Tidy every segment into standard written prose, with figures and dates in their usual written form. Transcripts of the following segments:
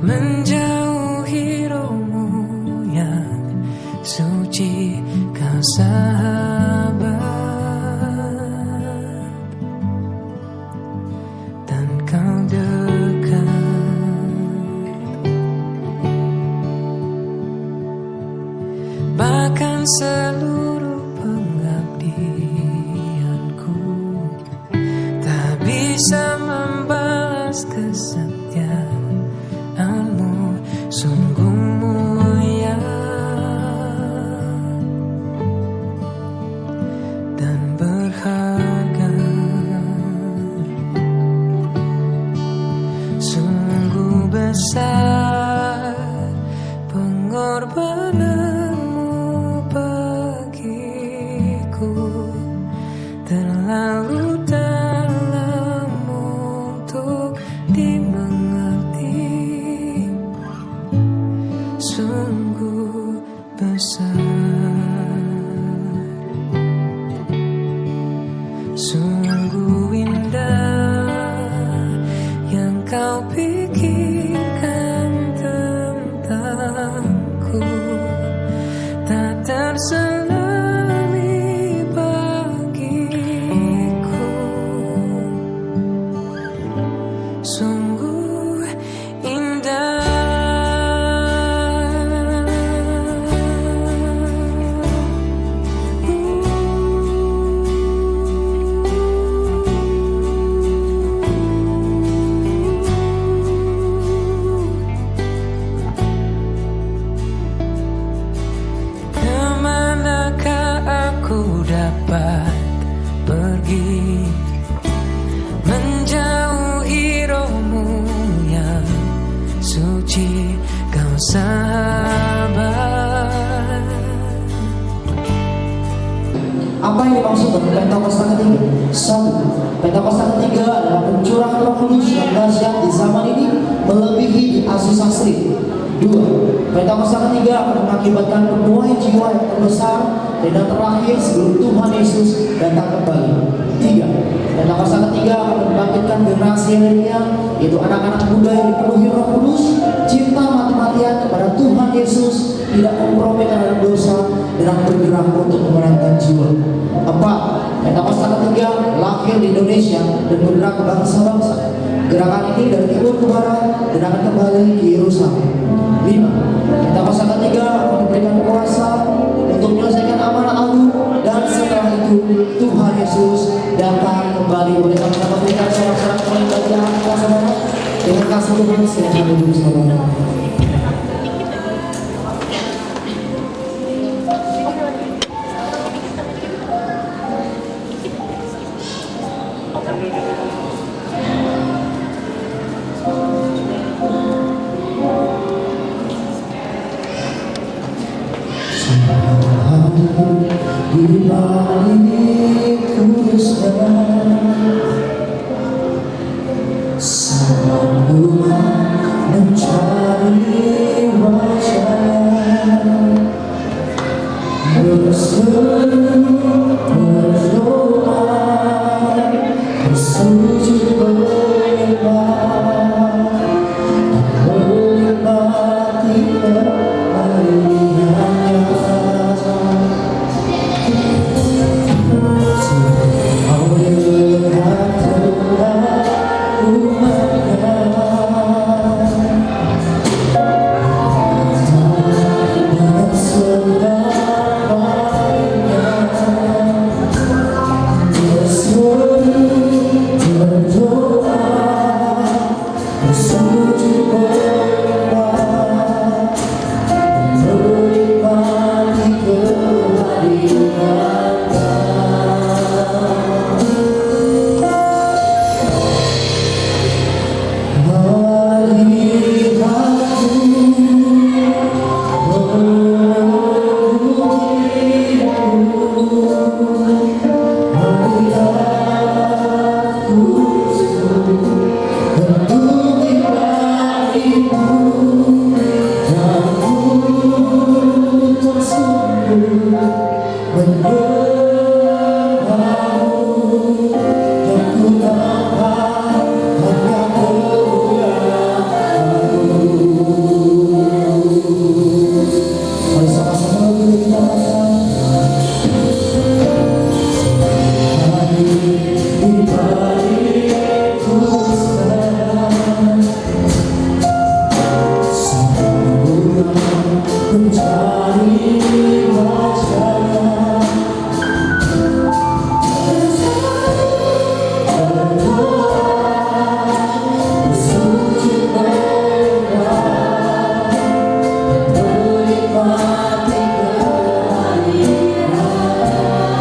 menjauhi rohmu yang suci, kau sahabat dan kau dekat, bahkan seluruh pengabdianku tak bisa membalas kesetiaanmu, sungguh mulia dan berharga, sungguh besar pengorbananmu bagiku, terlalu dalam untuk dimengerti, sungguh besar, sungguh indah yang kau pikirkan tentangku, tak terselami bagiku, sungguh indah. Kemanakah aku dapat pergi, menjauhi rohmu yang suci, kau sahabat. Apa yang dimaksud dengan Pentakosta ketiga? 1. Pentakosta ketiga adalah pencurahan Roh Kudus yang dahsyat di zaman ini melebihi di Asus asli. 2. Pentakosta ketiga akan mengakibatkan penuaian jiwa yang terbesar dan terakhir sebelum Tuhan Yesus datang kembali. 3. Pentakosta ketiga akan membangkitkan generasi lainnya, yaitu anak-anak muda yang dipenuhi Roh Kudus, cinta mati-matian kepada Tuhan Yesus, tidak kompromi terhadap dosa, dan bergerak untuk memenangkan jiwa. 4. Pentakosta ketiga lahir di Indonesia dan bergerak ke bangsa-bangsa. Gerakan ini dari timur ke barat dan akan kembali ke Yerusalem. 5. Pentakosta ketiga akan memberikan kuasa untuk menyelesaikan amanah agung, dan setelah itu Tuhan Yesus datang kembali. Boleh kami berikan sorak-sorak paling bagi kita saudara. Terima kasih Tuhan, silakan duduk saudara. Di balik kudusnya, sanggup mencari mencari wajahnya, bersujud menyembah, menikmati kehadiran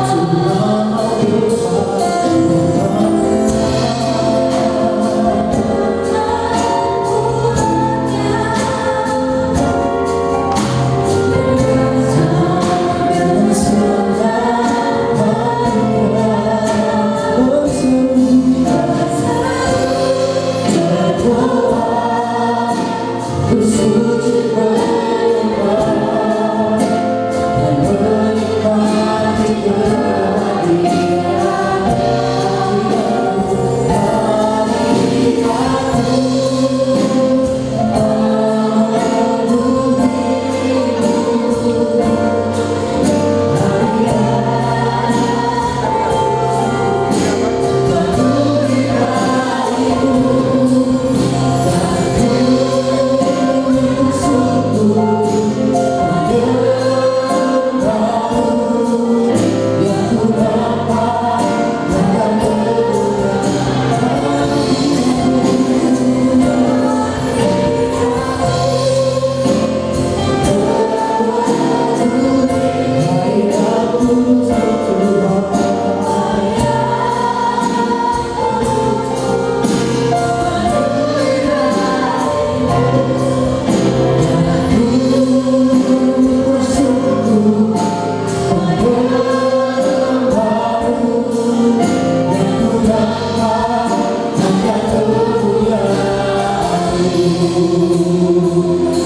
Tuhan bersujud menyembah dan menikmati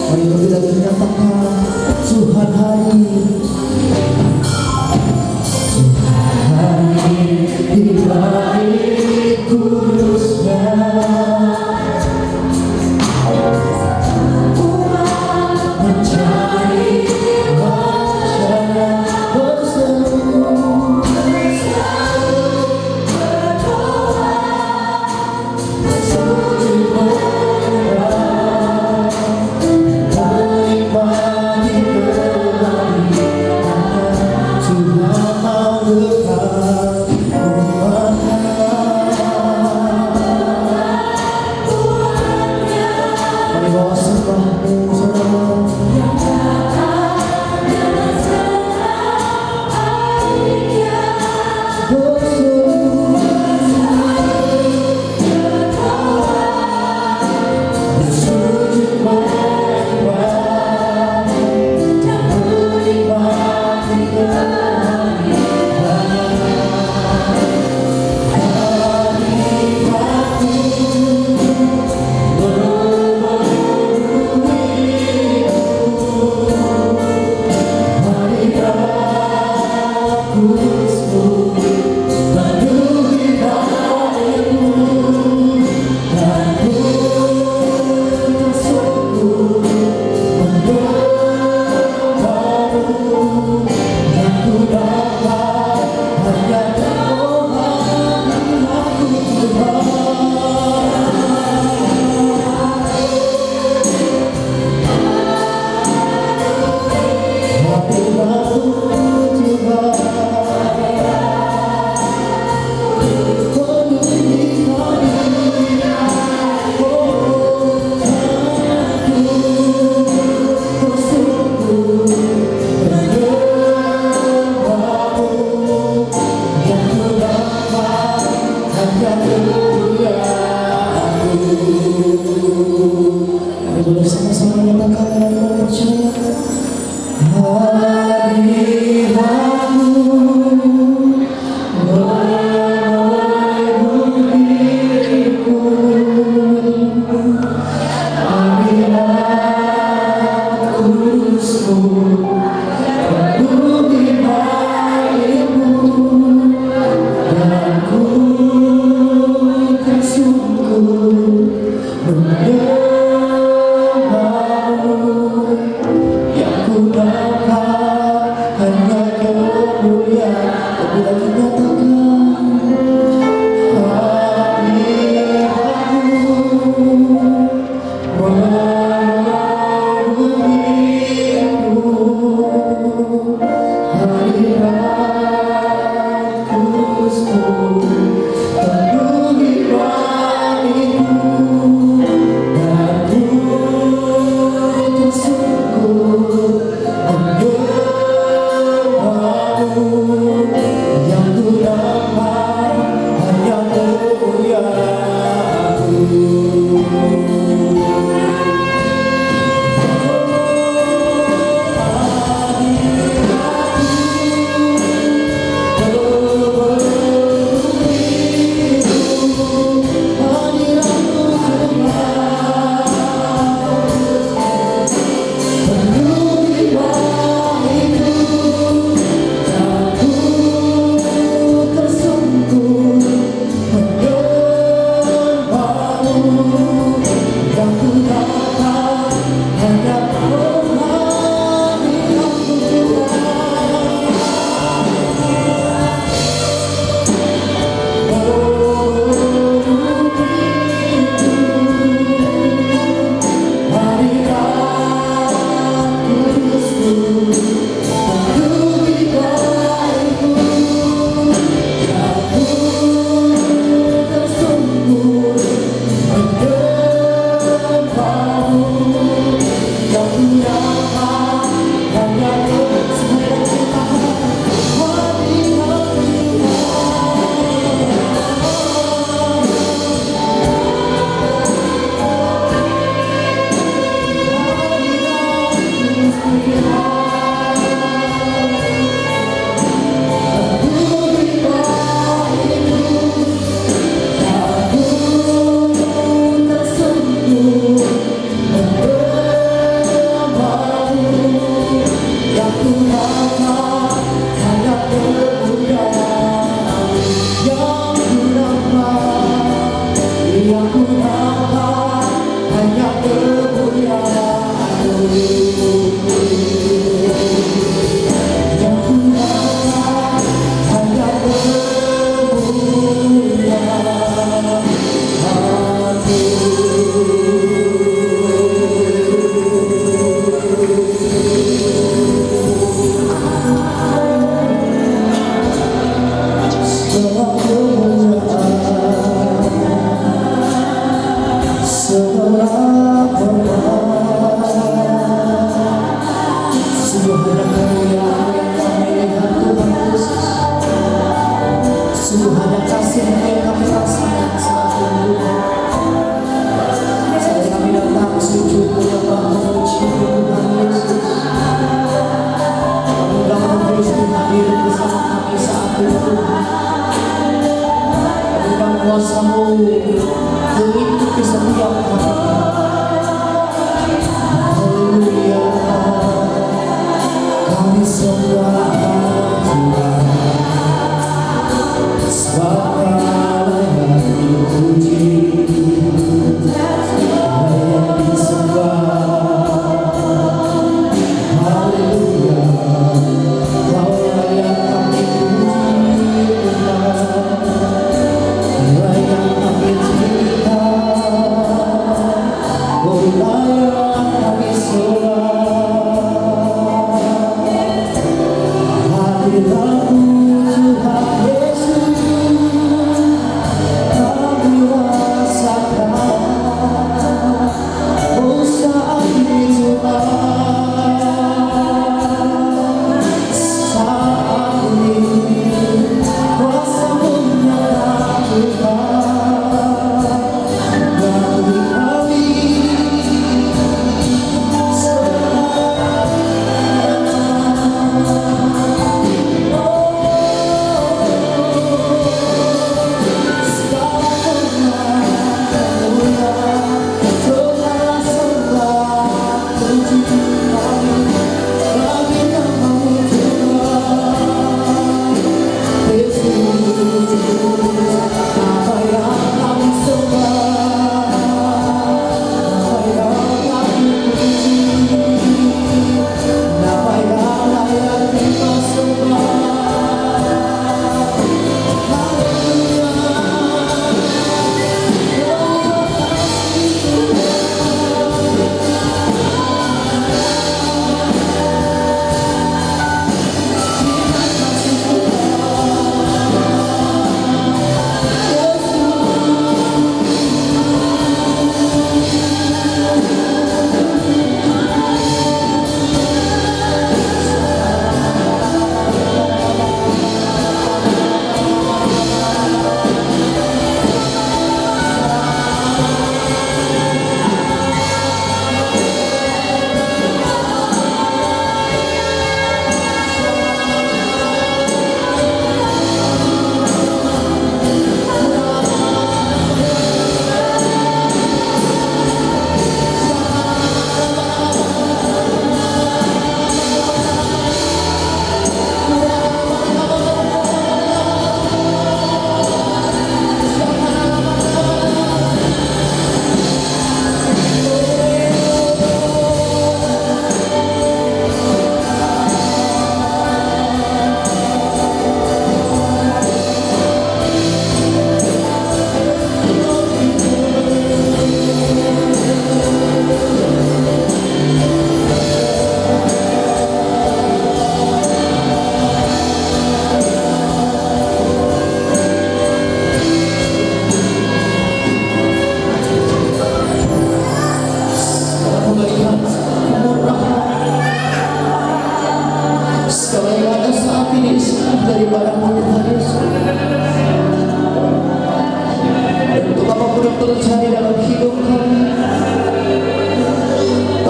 Mari kita menyatakan Tuhan hari di bait kudusnya, mencari wajahnya, bersujud boleh sama-sama menyatakan dengan percaya. Hadiratmu memenuhi diriku, hadirat kudusmu penuhi baitmu, dan ku tersungkur menyembahmu, yang ku dapat hanya kemuliaan.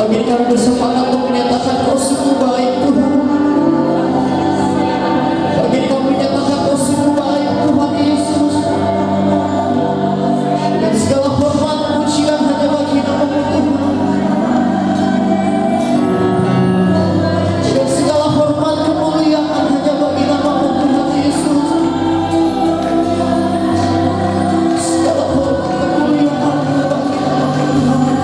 Pagi ini kami bersepakat untuk menyatakan Kau sungguh baik Tuhan. Pagi ini kami menyatakan Kau sungguh baik Tuhan Yesus. Dan segala hormat pujian hanya bagi nama-Mu Tuhan. Dan segala hormat kemuliaan hanya bagi nama-Mu Tuhan Yesus. Segala hormat kemuliaan hanya bagi nama-Mu Tuhan.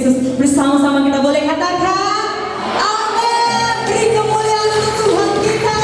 Yesus. Bersama-sama kita boleh katakan, amin. Beri kemuliaan untuk Tuhan kita.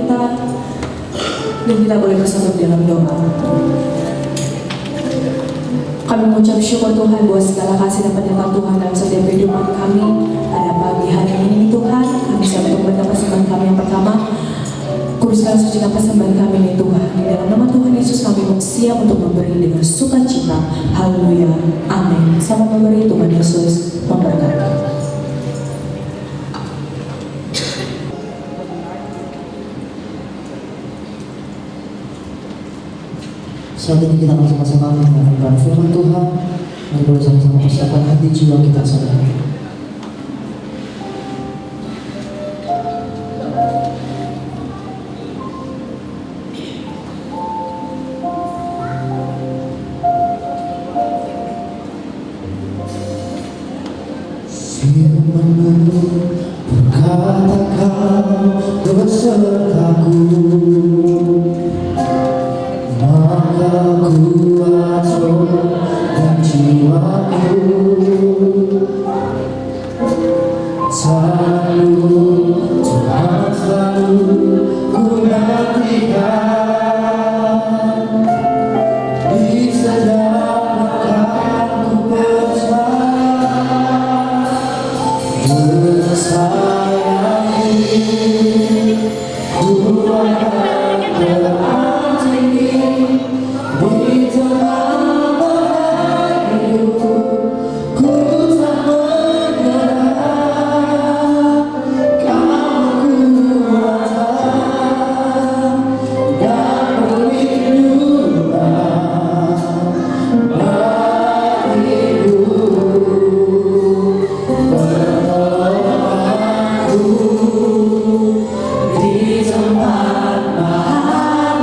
kita. Dan kita boleh bersatu dalam doa. Kami mengucap syukur Tuhan buat segala kasih dan penyertaan Tuhan dalam setiap kehidupan kami. Pada pagi hari ini Tuhan, kami siap untuk mendapat persembahan kami yang pertama. Kuduskan sucikan persembahan kami ini Tuhan. Di dalam nama Tuhan Yesus kami siap untuk memberi dengan sukacita. Haleluya. Amin. Sama memberi Tuhan Yesus memberkati. Saat ini kita akan sama-sama mendengarkan firman Tuhan. Mari boleh sama-sama persiapkan hati jiwa kita saudara. Firman-Mu berkatakan besertaku, maka kuat roh dan jiwaku. Tangan-Mu Tuhan selalu ku nantikan, di setiap langkah ku berjalan. Bersayangi, ku akan terbang tinggi di tengah badai hidup. Ku tak menyerah, Kau kekuatan dan perlindungan bagiku. Di tempat bahaya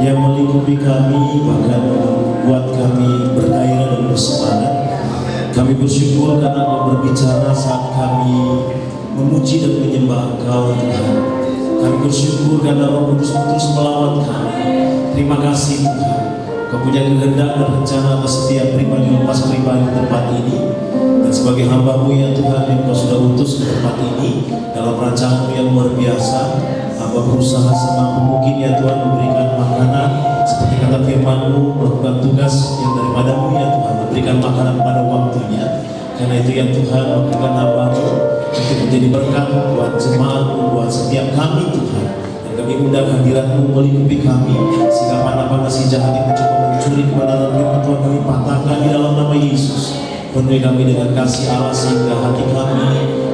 yang melingkupi kami, bahkan membuat kami bergairah dan bersemangat. Kami bersyukur karena Engkau berbicara saat kami memuji dan menyembah Engkau, Tuhan. Kami bersyukur karena Roh Kudus terus melawat kami. Terima kasih Tuhan. Kau punya kehendak dan rencana atas setiap pribadi lepas pribadi di tempat ini. Dan sebagai hamba-Mu ya Tuhan, yang Kau sudah utus ke tempat ini dalam rancangan-Mu yang luar biasa, hamba berusaha semampu mungkin ya Tuhan memberikan makanan seperti kata firman-Mu, melakukan tugas yang daripada-Mu ya Tuhan, memberikan makanan pada waktunya. Karena itu ya Tuhan, lakukan hamba-Mu untuk menjadi berkat buat jemaat-Mu, buat setiap kami Tuhan. Dan kami undang hadirat-Mu melingkupi kami, sehingga mana-mana si jahat yang mencoba mencuri kebenaran firman Tuhan kami patahkan di dalam nama Yesus. Penuhi kami dengan kasih Allah sehingga hati kami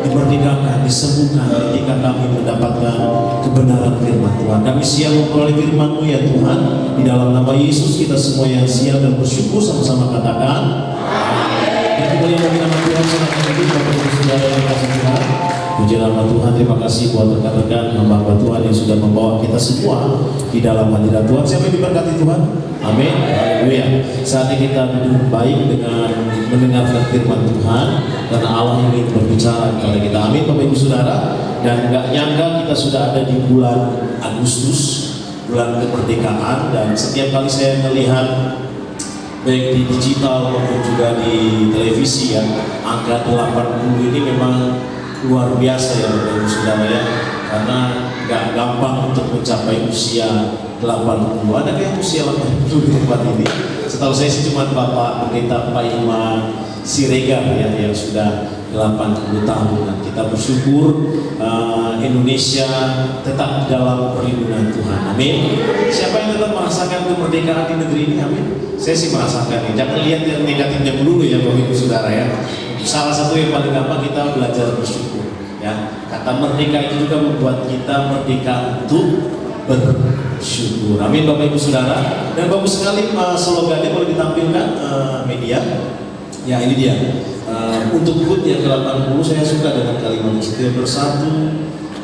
dimerdekakan, disembuhkan ketika kami mendapatkan kebenaran firman Tuhan. Kami siap memperoleh firman-Mu ya Tuhan. Di dalam nama Yesus kita semua yang siap dan bersyukur sama-sama katakan amin. Kemudian bagi nama Tuhan sangat tinggi, Bapak Ibu Saudara yang kasih Tuhan. Puji nama Tuhan, terima kasih buat rekan-rekan hamba Tuhan yang sudah membawa kita semua di dalam hadirat Tuhan. Siapa yang diberkati Tuhan? Amin. Haleluya. Saatnya kita duduk baik dengan mendengarkan firman Tuhan, karena Allah ingin berbicara kepada kita. Amin, Bapak Ibu Saudara. Dan nggak nyangka kita sudah ada di bulan Agustus, bulan kemerdekaan, dan setiap kali saya melihat baik di digital maupun juga di televisi ya, angka 80 ini memang luar biasa ya Bapak Ibu Saudara ya, karena nggak gampang untuk mencapai usia 80. Ada yang usia 80 di tempat ini. Setahu saya sih cuma Bapak Pendeta Pak Iman Siregar ya yang sudah 80 tahun. Dan kita bersyukur Indonesia tetap dalam perlindungan Tuhan. Amin. Siapa yang tetap merasakan kemerdekaan di negeri ini? Amin. Saya sih merasakan. Jangan lihat yang negatifnya dulu ya Bapak Ibu Saudara ya. Salah satu yang paling gampang kita belajar bersyukur ya. Kata merdeka itu juga membuat kita merdeka untuk bersyukur. Amin Bapak Ibu Saudara. Dan bagus sekali slogannya boleh ditampilkan media. Ya ini dia. Untuk HUT yang ke-80 saya suka dengan kalimat itu, bersatu,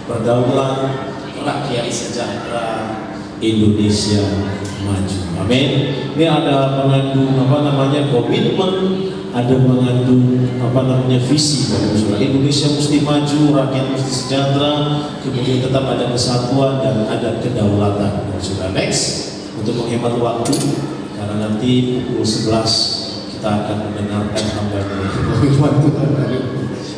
berdaulat, rakyat sejahtera, Indonesia maju. Amin. Ini ada mengandung komitmen, ada mengandung visi Bapak Ibu Saudara. Indonesia mesti maju, rakyat mesti sejahtera, kemudian tetap ada kesatuan dan ada kedaulatan. Bapak Saudara, next untuk menghemat waktu karena nanti pukul 11 kita akan mendengarkan hamba firman Tuhan dari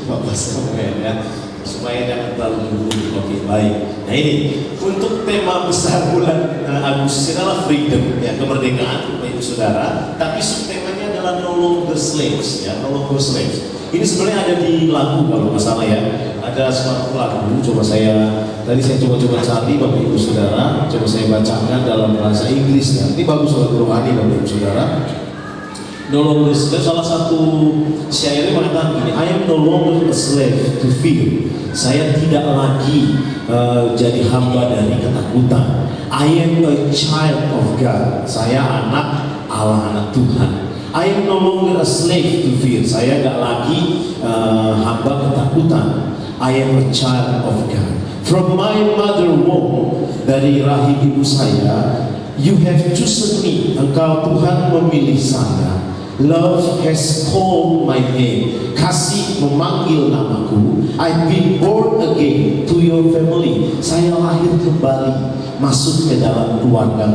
Bapak Samuel ya, supaya jangan terlalu buru-buru. Oke, baik. Nah ini untuk tema besar bulan Agustus adalah freedom ya, kemerdekaan Bapak Ibu Saudara. Tapi subtemanya adalah no longer slaves ya, no longer slaves. Ini sebenarnya ada di lagu kalau nggak salah ya. Ada suatu lagu, tadi saya coba cari Bapak Ibu Saudara, coba saya bacakan dalam bahasa Inggris ya. Ini bagus lagu rohani Bapak Ibu Saudara. No longer slave, salah satu syairnya mengatakan begini, I am no longer a slave to fear. Saya tidak lagi jadi hamba dari ketakutan. I am a child of God. Saya anak Allah, anak Tuhan. I am no longer a slave to fear. Saya tidak lagi hamba ketakutan. I am a child of God. From my mother womb, dari rahim ibu saya, you have chosen me. Engkau Tuhan memilih saya. Love has called my name. Kasih memanggil namaku. I've been born again to your family. Saya lahir kembali masuk ke dalam keluarga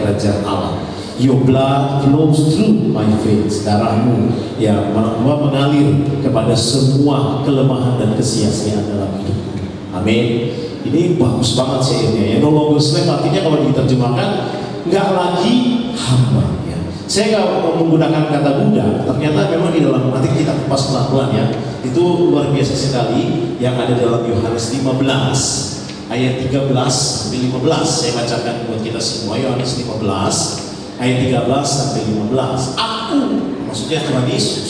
kerajaan Allah. Your blood flows through my veins. Darahmu yang mengalir kepada semua kelemahan dan kesia-siaan dalam hidupku. Amin. Ini bagus banget syairnya ya. No longer slave artinya kalau diterjemahkan nggak lagi hamba. Saya nggak menggunakan kata budak, ternyata memang di dalam, nanti kita kupas pelan-pelan ya. Itu luar biasa sekali yang ada dalam Yohanes 15 ayat 13 sampai 15. Saya bacakan buat kita semua. Yohanes 15 ayat 13 sampai 15. Aku, maksudnya Tuhan Yesus,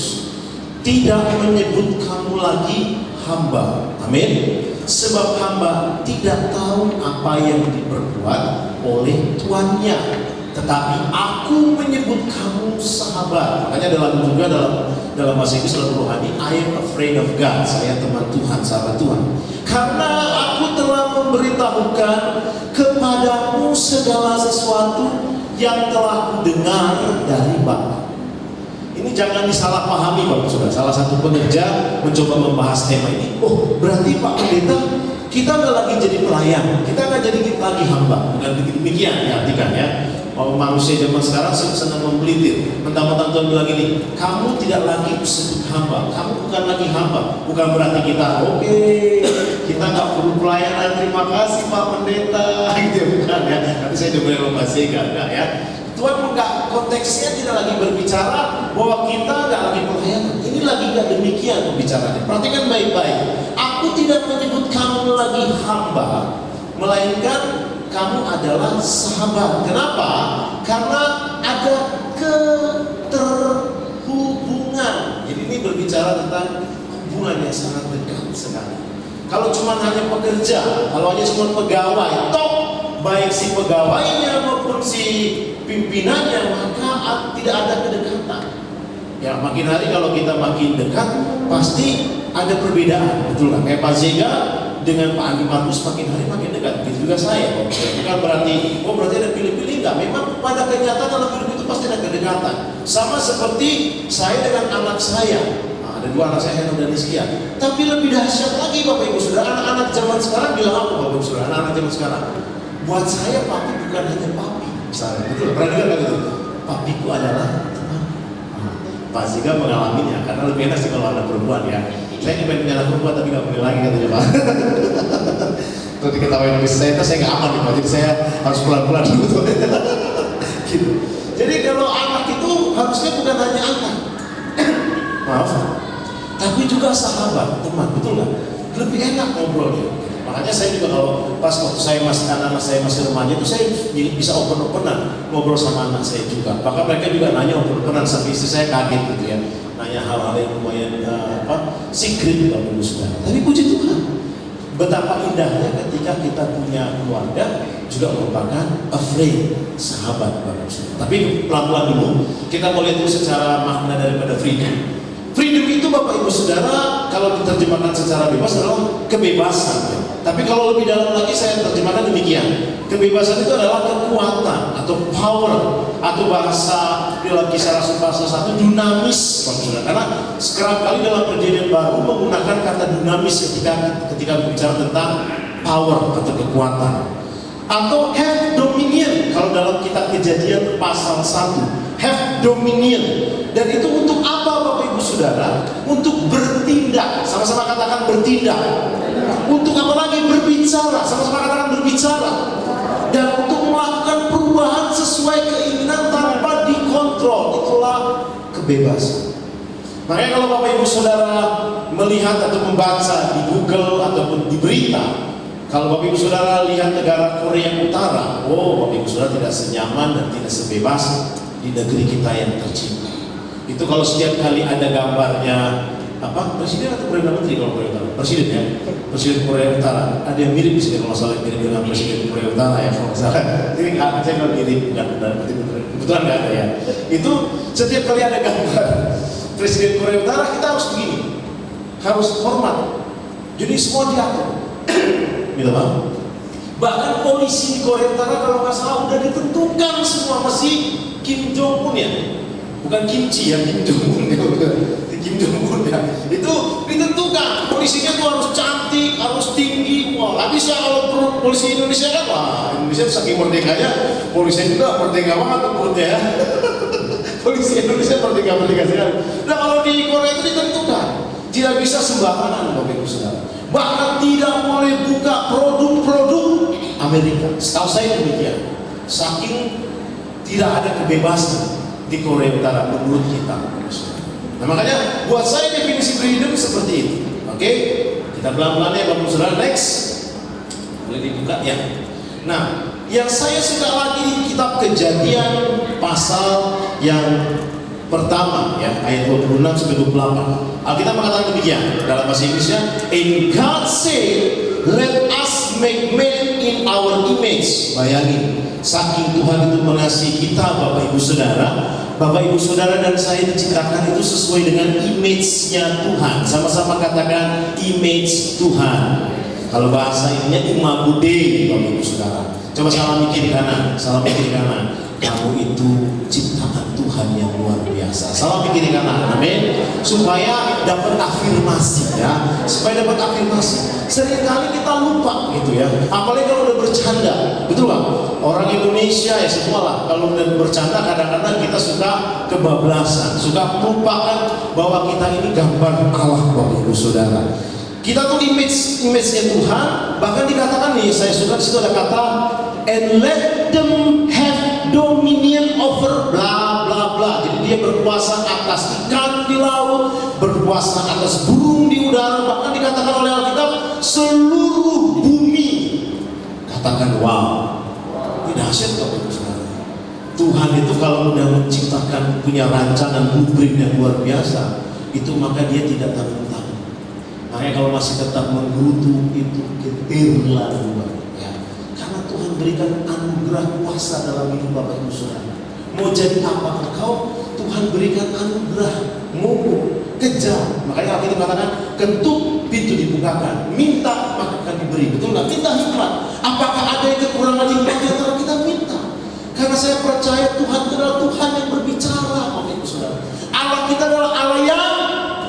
tidak menyebut kamu lagi hamba. Amin. Sebab hamba tidak tahu apa yang diperbuat oleh tuannya. Tetapi aku menyebut kamu sahabat. Makanya dalam bahasa Inggris dalam rohani, I am afraid of God. Saya teman Tuhan, sahabat Tuhan. Karena aku telah memberitahukan kepadamu segala sesuatu yang telah kudengar dari Bapa. Ini jangan disalahpahami Bapak Saudara. Salah satu pekerja mencoba membahas tema ini. Oh, berarti Pak Pendeta, kita nggak lagi jadi pelayan, kita nggak jadi lagi hamba. Bukan demikian diartikan ya. Manusia zaman sekarang senang membelitir. Mentang-mentang Tuhan bilang gini, kamu tidak lagi disebut hamba, kamu bukan lagi hamba. Bukan berarti kita kita nggak perlu pelayanan, terima kasih Pak Pendeta, gitu bukan ya. Nanti saya coba membahasakan ya. Tuhan enggak, konteksnya tidak lagi berbicara bahwa kita nggak lagi pelayanan. Ini lagi nggak demikian pembicaranya. Perhatikan baik-baik. Aku tidak menyebut kamu lagi hamba, melainkan kamu adalah sahabat. Kenapa? Karena ada keterhubungan. Jadi ini berbicara tentang hubungan yang sangat dekat sekali. Kalau cuma hanya pekerja, kalau hanya cuma pegawai, toh baik si pegawainya maupun si pimpinannya, maka tidak ada kedekatan. Ya, makin hari kalau kita makin dekat, pasti ada perbedaan, betul kan? Kayak Pak Zega dengan Pak Andi Markus makin hari makin dekat. Begitu juga saya. Bukan berarti, berarti ada pilih-pilih enggak? Memang pada kenyataan dalam hidup itu pasti ada kedekatan. Sama seperti saya dengan anak saya. Nah, ada dua anak saya, Heno dan Rizkia. Tapi lebih dahsyat lagi Bapak Ibu Saudara, anak-anak zaman sekarang bilang apa Bapak Ibu Saudara? Anak-anak zaman sekarang, buat saya papi bukan hanya papi. Misalnya, betul. Pernah dengar kan itu? Papiku adalah teman. Pak Zika mengalaminya, karena lebih enak sih kalau ada perempuan ya. Saya ingin punya anak perempuan tapi nggak boleh lagi katanya Pak. Terus diketahui habis saya nggak aman nih Pak, jadi saya harus pelan-pelan dulu tuh. Gitu. Jadi kalau anak itu harusnya bukan hanya anak, maaf, tapi juga sahabat, teman, betul nggak? Lebih enak ngobrolnya. Makanya saya juga kalau pas waktu saya anak-anak saya masih remaja itu saya bisa open-openan ngobrol sama anak saya juga. Bahkan mereka juga nanya open-openan sampai istri saya kaget gitu ya. Nanya hal-hal yang lumayan secret Bapak Ibu Saudara. Tapi puji Tuhan, betapa indahnya ketika kita punya keluarga juga merupakan afraid, sahabat Bapak Ibu Saudara. Tapi pelan-pelan dulu, kita mau lihat dulu secara makna daripada freedom. Freedom itu Bapak Ibu Saudara kalau diterjemahkan secara bebas adalah kebebasan. Tapi kalau lebih dalam lagi saya terjemahkan demikian. Kebebasan itu adalah kekuatan atau power atau bahasa dalam Kisah Rasul pasal 1 dinamis Bapak Saudara. Karena sekarang kali dalam Perjanjian Baru menggunakan kata dinamis ketika berbicara tentang power atau kekuatan. Atau have dominion kalau dalam kitab Kejadian pasal 1, have dominion. Dan itu untuk apa Bapak Ibu Saudara? Untuk bertindak. Sama-sama katakan bertindak. Untuk apa lagi? Berbicara. Sama-sama katakan berbicara. Dan untuk melakukan perubahan sesuai keinginan tanpa dikontrol. Itulah kebebasan. Makanya kalau Bapak Ibu Saudara melihat atau membaca di Google ataupun di berita, kalau Bapak Ibu Saudara lihat negara Korea Utara, Bapak Ibu Saudara tidak senyaman dan tidak sebebas di negeri kita yang tercinta. Itu kalau setiap kali ada gambarnya presiden atau perdana menteri kalau Korea Utara, presiden ya, presiden Korea Utara, ada yang mirip di sini kalau salah mirip dengan presiden Korea Utara ya kalau salah. Ini saya nggak mirip, kebetulan nggak ada ya. Itu setiap kali ada gambar presiden Korea Utara kita harus begini, harus hormat. Jadi semua diatur. Gitu Pak. Bahkan polisi di Korea Utara kalau nggak salah udah ditentukan semua, masih Kim Jong Un ya, bukan kimchi ya, Kim Jong Un ya, Kim Jong Un ya. Itu ditentukan polisinya tuh harus cantik, harus tinggi. Wah, nggak bisa kalau polisi Indonesia kan, Indonesia saking merdekanya, polisi juga merdeka banget tuh menurut ya. Polisi Indonesia merdeka sekali. Nah kalau di Korea itu ditentukan, tidak bisa sembarangan Bapak Ibu Saudara. Bahkan tidak boleh buka produk-produk Amerika. Setahu saya demikian. Saking tidak ada kebebasan di Korea Utara menurut kita. Nah makanya buat saya definisi freedom seperti itu. Oke, kita pelan-pelan ya Bapak Saudara. Next, boleh dibuka ya. Nah, yang saya suka lagi di kitab Kejadian pasal yang pertama ya, ayat 26 sampai 28. Alkitab mengatakan demikian dalam bahasa Inggrisnya, and God said, let us make man in our image. Bayangin, saking Tuhan itu mengasihi kita, Bapak Ibu Saudara. Bapak Ibu Saudara dan saya diciptakan itu sesuai dengan image-nya Tuhan. Sama-sama katakan image Tuhan. Kalau bahasa ininya imago-Dei, Bapak Ibu Saudara. Coba salah mikir kanan, salah mikir kanan. Kamu itu ciptaan Tuhan yang luar biasa. Salah mikir kanan, amin. Supaya dapat afirmasi ya, supaya dapat afirmasi. Seringkali kita lupa gitu ya. Apalagi kalau udah bercanda, betul Bang? Orang Indonesia ya semua lah. Kalau udah bercanda kadang-kadang kita suka kebablasan, suka melupakan bahwa kita ini gambar Allah, Bapak Ibu Saudara. Kita tuh image-nya Tuhan. Bahkan dikatakan nih, saya suka disitu ada kata and let them have dominion over bla bla bla. Jadi dia berkuasa atas ikan di laut, berkuasa atas burung di udara. Bahkan dikatakan oleh Alkitab seluruh bumi. Katakan wow, tidak dahsyat Bapak Ibu Saudara. Tuhan itu kalau udah menciptakan punya rancangan blueprint yang luar biasa, itu maka dia tidak tanggung-tanggung. Makanya kalau masih tetap menggerutu itu getirlah ya. Karena Tuhan berikan anugerah kuasa dalam hidup Bapak Ibu Saudara. Mau jadi apa engkau, Tuhan berikan anugerah. Mau kejar, makanya Alkitab katakan ketuk pintu dibukakan, minta maka akan diberi. Betul nggak? Minta hikmat. Apakah ada yang kekurangan hikmat di antara kita? Minta. Karena saya percaya Tuhan adalah Tuhan yang berbicara, Bapak Ibu Saudara. Allah kita adalah Allah yang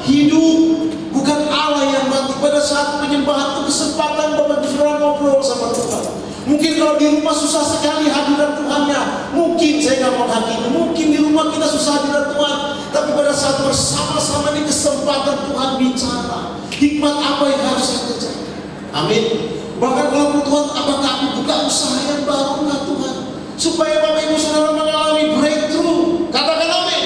hidup, bukan Allah yang mati. Pada saat penyembahan itu kesempatan Bapak Ibu Saudara ngobrol sama Tuhan. Mungkin kalau di rumah susah sekali hadirat Tuhannya. Mungkin saya nggak menghakimi. Mungkin di rumah kita susah hadirat Tuhan. Tapi pada saat bersama-sama di kesempatan Tuhan bicara. Hikmat apa yang harus saya kerjakan? Amin. Bahkan kalau Tuhan, apakah aku buka usaha yang baru nggak Tuhan? Supaya Bapak Ibu Saudara mengalami breakthrough. Katakan amin.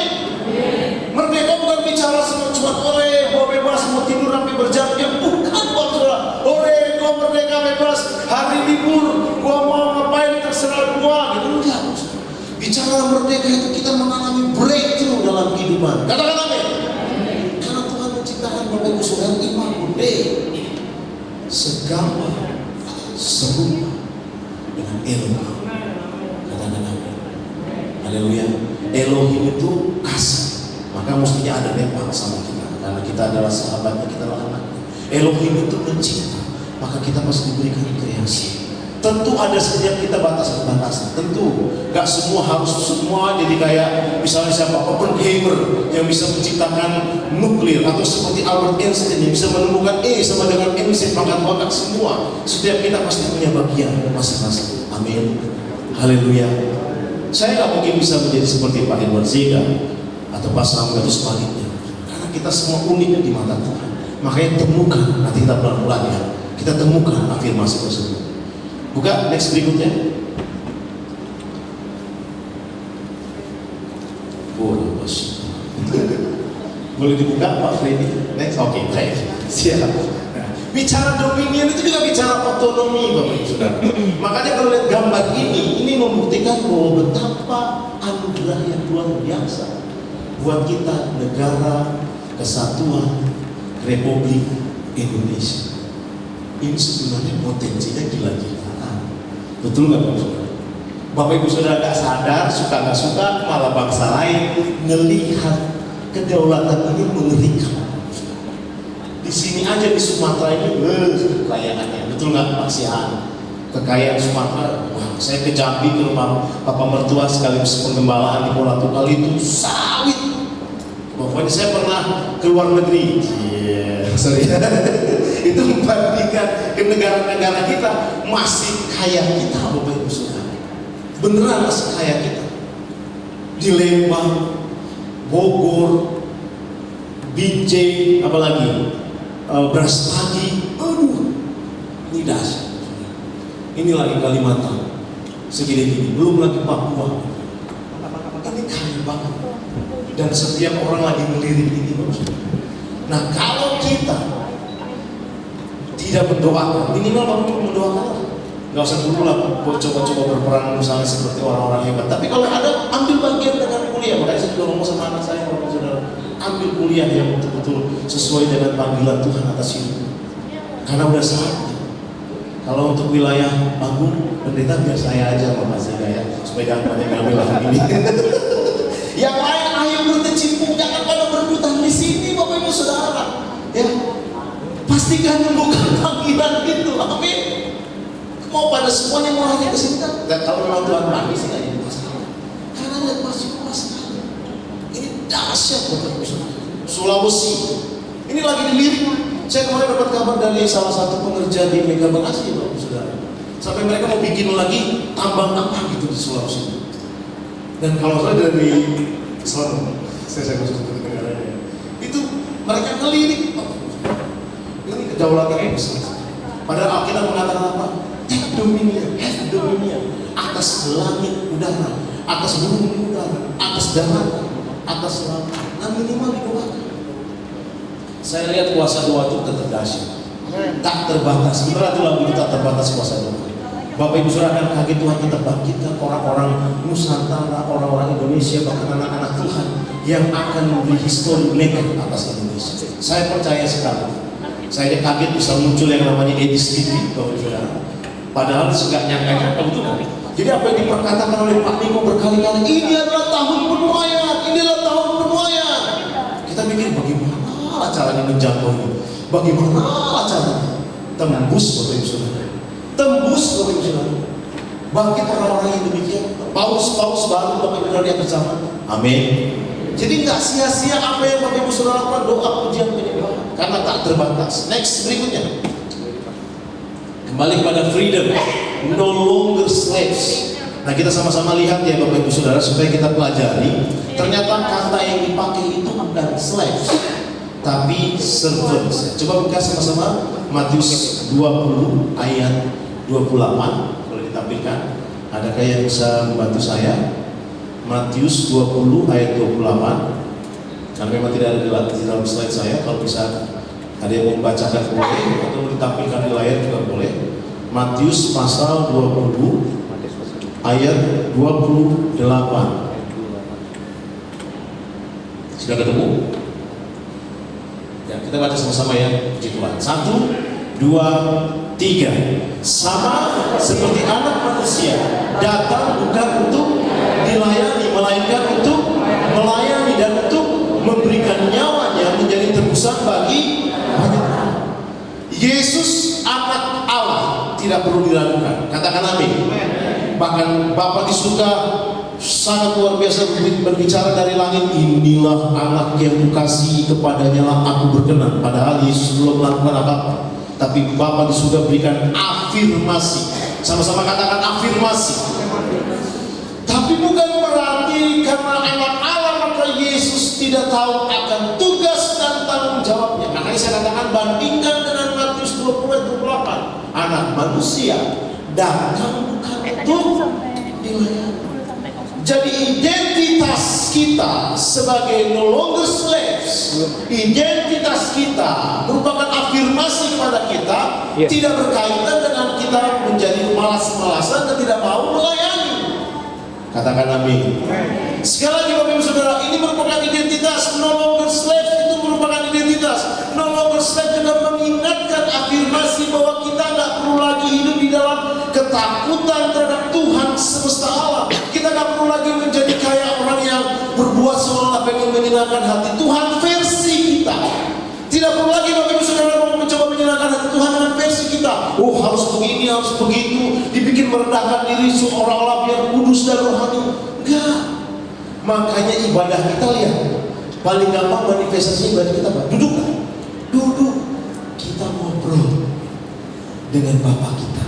Merdeka bukan bicara semua cuma oleh gua bebas mau tidur sampai berjam-jam. Bukan Bapak Saudara. Oleh gua merdeka bebas hari libur gua mau ngapain terserah gua gitu. Enggak. Bicara merdeka itu kita mengalami breakthrough dalam kehidupan. Katakan amin. Karena Tuhan menciptakan Bapak Ibu Saudara imago-Dei, segambar serupa dengan Elohim. Katakan amin. Haleluya. Elohim itu kasih. Maka mestinya ada lepak sama kita. Karena kita adalah sahabatnya, kita adalah anaknya. Elohim itu mencipta, maka kita pasti diberikan kreasi. Tentu ada setiap kita batasan-batasan. Tentu gak semua harus semua jadi kayak misalnya siapa Oppenheimer yang bisa menciptakan nuklir, atau seperti Albert Einstein yang bisa menemukan E sama dengan MC pangkat otak semua. Setiap kita pasti punya bagian masing-masing. Amin. Haleluya. Saya gak mungkin bisa menjadi seperti Pak Edward Zega atau Pak Samuel atau sebaliknya. Karena kita semua unik di mata Tuhan. Makanya temukan, nanti kita pelan-pelan ya. Kita temukan afirmasi tersebut. Buka next berikutnya. Oh, bos. Boleh dibuka Pak Freddy? Next, oke, baik. Siap. Bicara dominion itu juga bicara otonomi, Bapak Ibu Saudara. Makanya kalau lihat gambar ini membuktikan bahwa betapa anugerah yang luar biasa buat kita, negara kesatuan Republik Indonesia. Ini sebenarnya potensinya gila-gilaan. Betul nggak Bapak Saudara? Bapak Ibu Saudara nggak sadar, suka nggak suka, malah bangsa lain ngelihat kedaulatan ini mengerikan. Di sini aja di Sumatera ini, kekayaannya, betul nggak Pak Sihan? Kekayaan Sumatera, wah, saya ke Jambi ke rumah Papa mertua sekaligus penggembalaan di Pola Tukal itu sawit. Pokoknya saya pernah ke luar negeri, sorry, itu membandingkan ke negara-negara kita masih kaya kita, Bapak Ibu Saudara. Beneran masih kaya kita. Di Lembang, Bogor, Binjai, apalagi beras pagi, aduh, ini dahsyat. Ini lagi Kalimantan, segini-gini, belum lagi Papua. Ini kaya banget. Dan setiap orang lagi melirik ini. Nah, kalau kita tidak berdoa, minimal Bapak mendoakan. Nggak usah dulu lah coba-coba berperang misalnya seperti orang-orang hebat. Tapi kalau ada, ambil bagian dengan kuliah. Makanya saya juga ngomong sama anak saya, Bapak Saudara, ambil kuliah yang betul-betul sesuai dengan panggilan Tuhan atas hidup. Karena udah saatnya Kalau untuk wilayah Agung, pendeta biar saya aja Bapak Sega ya, supaya jangan banyak ngambil lahan ini. Yang lain ayo berkecimpung, jangan pada berhutang di sini Bapak Ibu Saudara. Ya, pastikan membuka panggilan itu, amin. Mau pada semuanya mau lari ke sini kan? Dan kalau memang Tuhan panggil sih nggak jadi masalah. Karena lihat masih sekali. Ini dahsyat Bapak Ibu Saudara. Sulawesi, ini lagi dilirik. Saya kemarin dapat kabar dari salah satu pengerja di Mega Bekasi, Bapak Saudara. Sampai mereka mau bikin lagi tambang apa gitu di Sulawesi. Dan kalau saya dari Selatan, saya khusus untuk negaranya. Itu mereka ngelirik, Bapak. Ini kedaulatan yang besar. Padahal Alkitab mengatakan apa? Have dominion atas langit udara, atas bumi udara, atas darat, atas laut. Nah minimal didoakan. Saya lihat kuasa doa itu tetap dahsyat, tak terbatas. Sementara itu lagu itu tak terbatas kuasa doa. Bapak Ibu Saudara akan kaget Tuhan kita bangkitkan orang-orang Nusantara, orang-orang Indonesia, bahkan anak-anak Tuhan yang akan memberi histori lekat atas Indonesia. Saya percaya sekali. Saya kaget bisa muncul yang namanya Edis TV, Bapak Ibu Saudara. Padahal segak nyangka-nyangka betul kan? Jadi apa yang diperkatakan oleh Pak Niko berkali-kali, ini adalah tahun penuaian, inilah tahun penuaian. Kita mikir bagaimana caranya menjangkau ini? Bagaimana caranya? Tembus Bapak Ibu Saudara. Tembus Bapak Ibu Saudara. Bangkit orang-orang yang demikian. Paus baru Bapak Ibu Saudara yang bersama. Amin. Jadi nggak sia-sia apa yang Bapak Ibu Saudara lakukan, doa pujian penyembahan, karena tak terbatas. Next berikutnya. Kembali kepada freedom, no longer slaves. Nah kita sama-sama lihat ya Bapak Ibu Saudara supaya kita pelajari. Ternyata kata yang dipakai itu bukan slaves, tapi servants. Coba buka sama-sama Matius 20 ayat 28. Boleh ditampilkan? Adakah yang bisa membantu saya? Matius 20 ayat 28. Karena memang tidak ada di dalam slide saya. Kalau bisa ada yang membacakan boleh, atau ditampilkan di layar juga boleh. Matius pasal 20 ayat 28. Sudah ketemu? Ya, kita baca sama-sama ya. Puji Tuhan. 1, 2, 3. Sama seperti anak manusia datang bukan untuk dilayani, melainkan untuk melayani dan untuk memberikan nyawanya menjadi tebusan bagi banyak. Yesus anak Allah tidak perlu diragukan. Katakan amin. Bahkan Bapa di surga sangat luar biasa berbicara dari langit, inilah anak yang kukasihi, kepadanya lah aku berkenan. Padahal Yesus belum melakukan apa-apa, tapi Bapa di surga berikan afirmasi. Sama-sama katakan afirmasi. Tapi bukan berarti karena anak Allah maka Yesus tidak tahu akan tugas dan tanggung jawabnya. Makanya saya katakan bandingkan dengan Matius 20 ayat 28. Anak manusia datang bukan untuk dilayani. Jadi identitas kita sebagai no longer slaves, identitas kita merupakan afirmasi kepada kita, tidak berkaitan dengan kita menjadi malas-malasan dan tidak mau melayani. Katakan amin. Sekali lagi Bapak Ibu Saudara, ini merupakan identitas. No longer slave itu merupakan identitas. No longer slave juga mengingatkan afirmasi bahwa kita nggak perlu lagi hidup di dalam ketakutan terhadap Tuhan semesta alam. Kita nggak perlu lagi menjadi kayak orang yang berbuat seolah pengen menyenangkan hati Tuhan versi kita. Tidak perlu lagi Bapak Ibu Saudara mau mencoba menyenangkan hati Tuhan dengan versi kita. Oh harus begini, harus begitu, dibikin merendahkan diri seolah-olah biar kudus dan rohani. Enggak. Makanya ibadah kita lihat paling gampang manifestasi ibadah kita apa? Duduk kan? Duduk. Kita ngobrol dengan Bapa kita.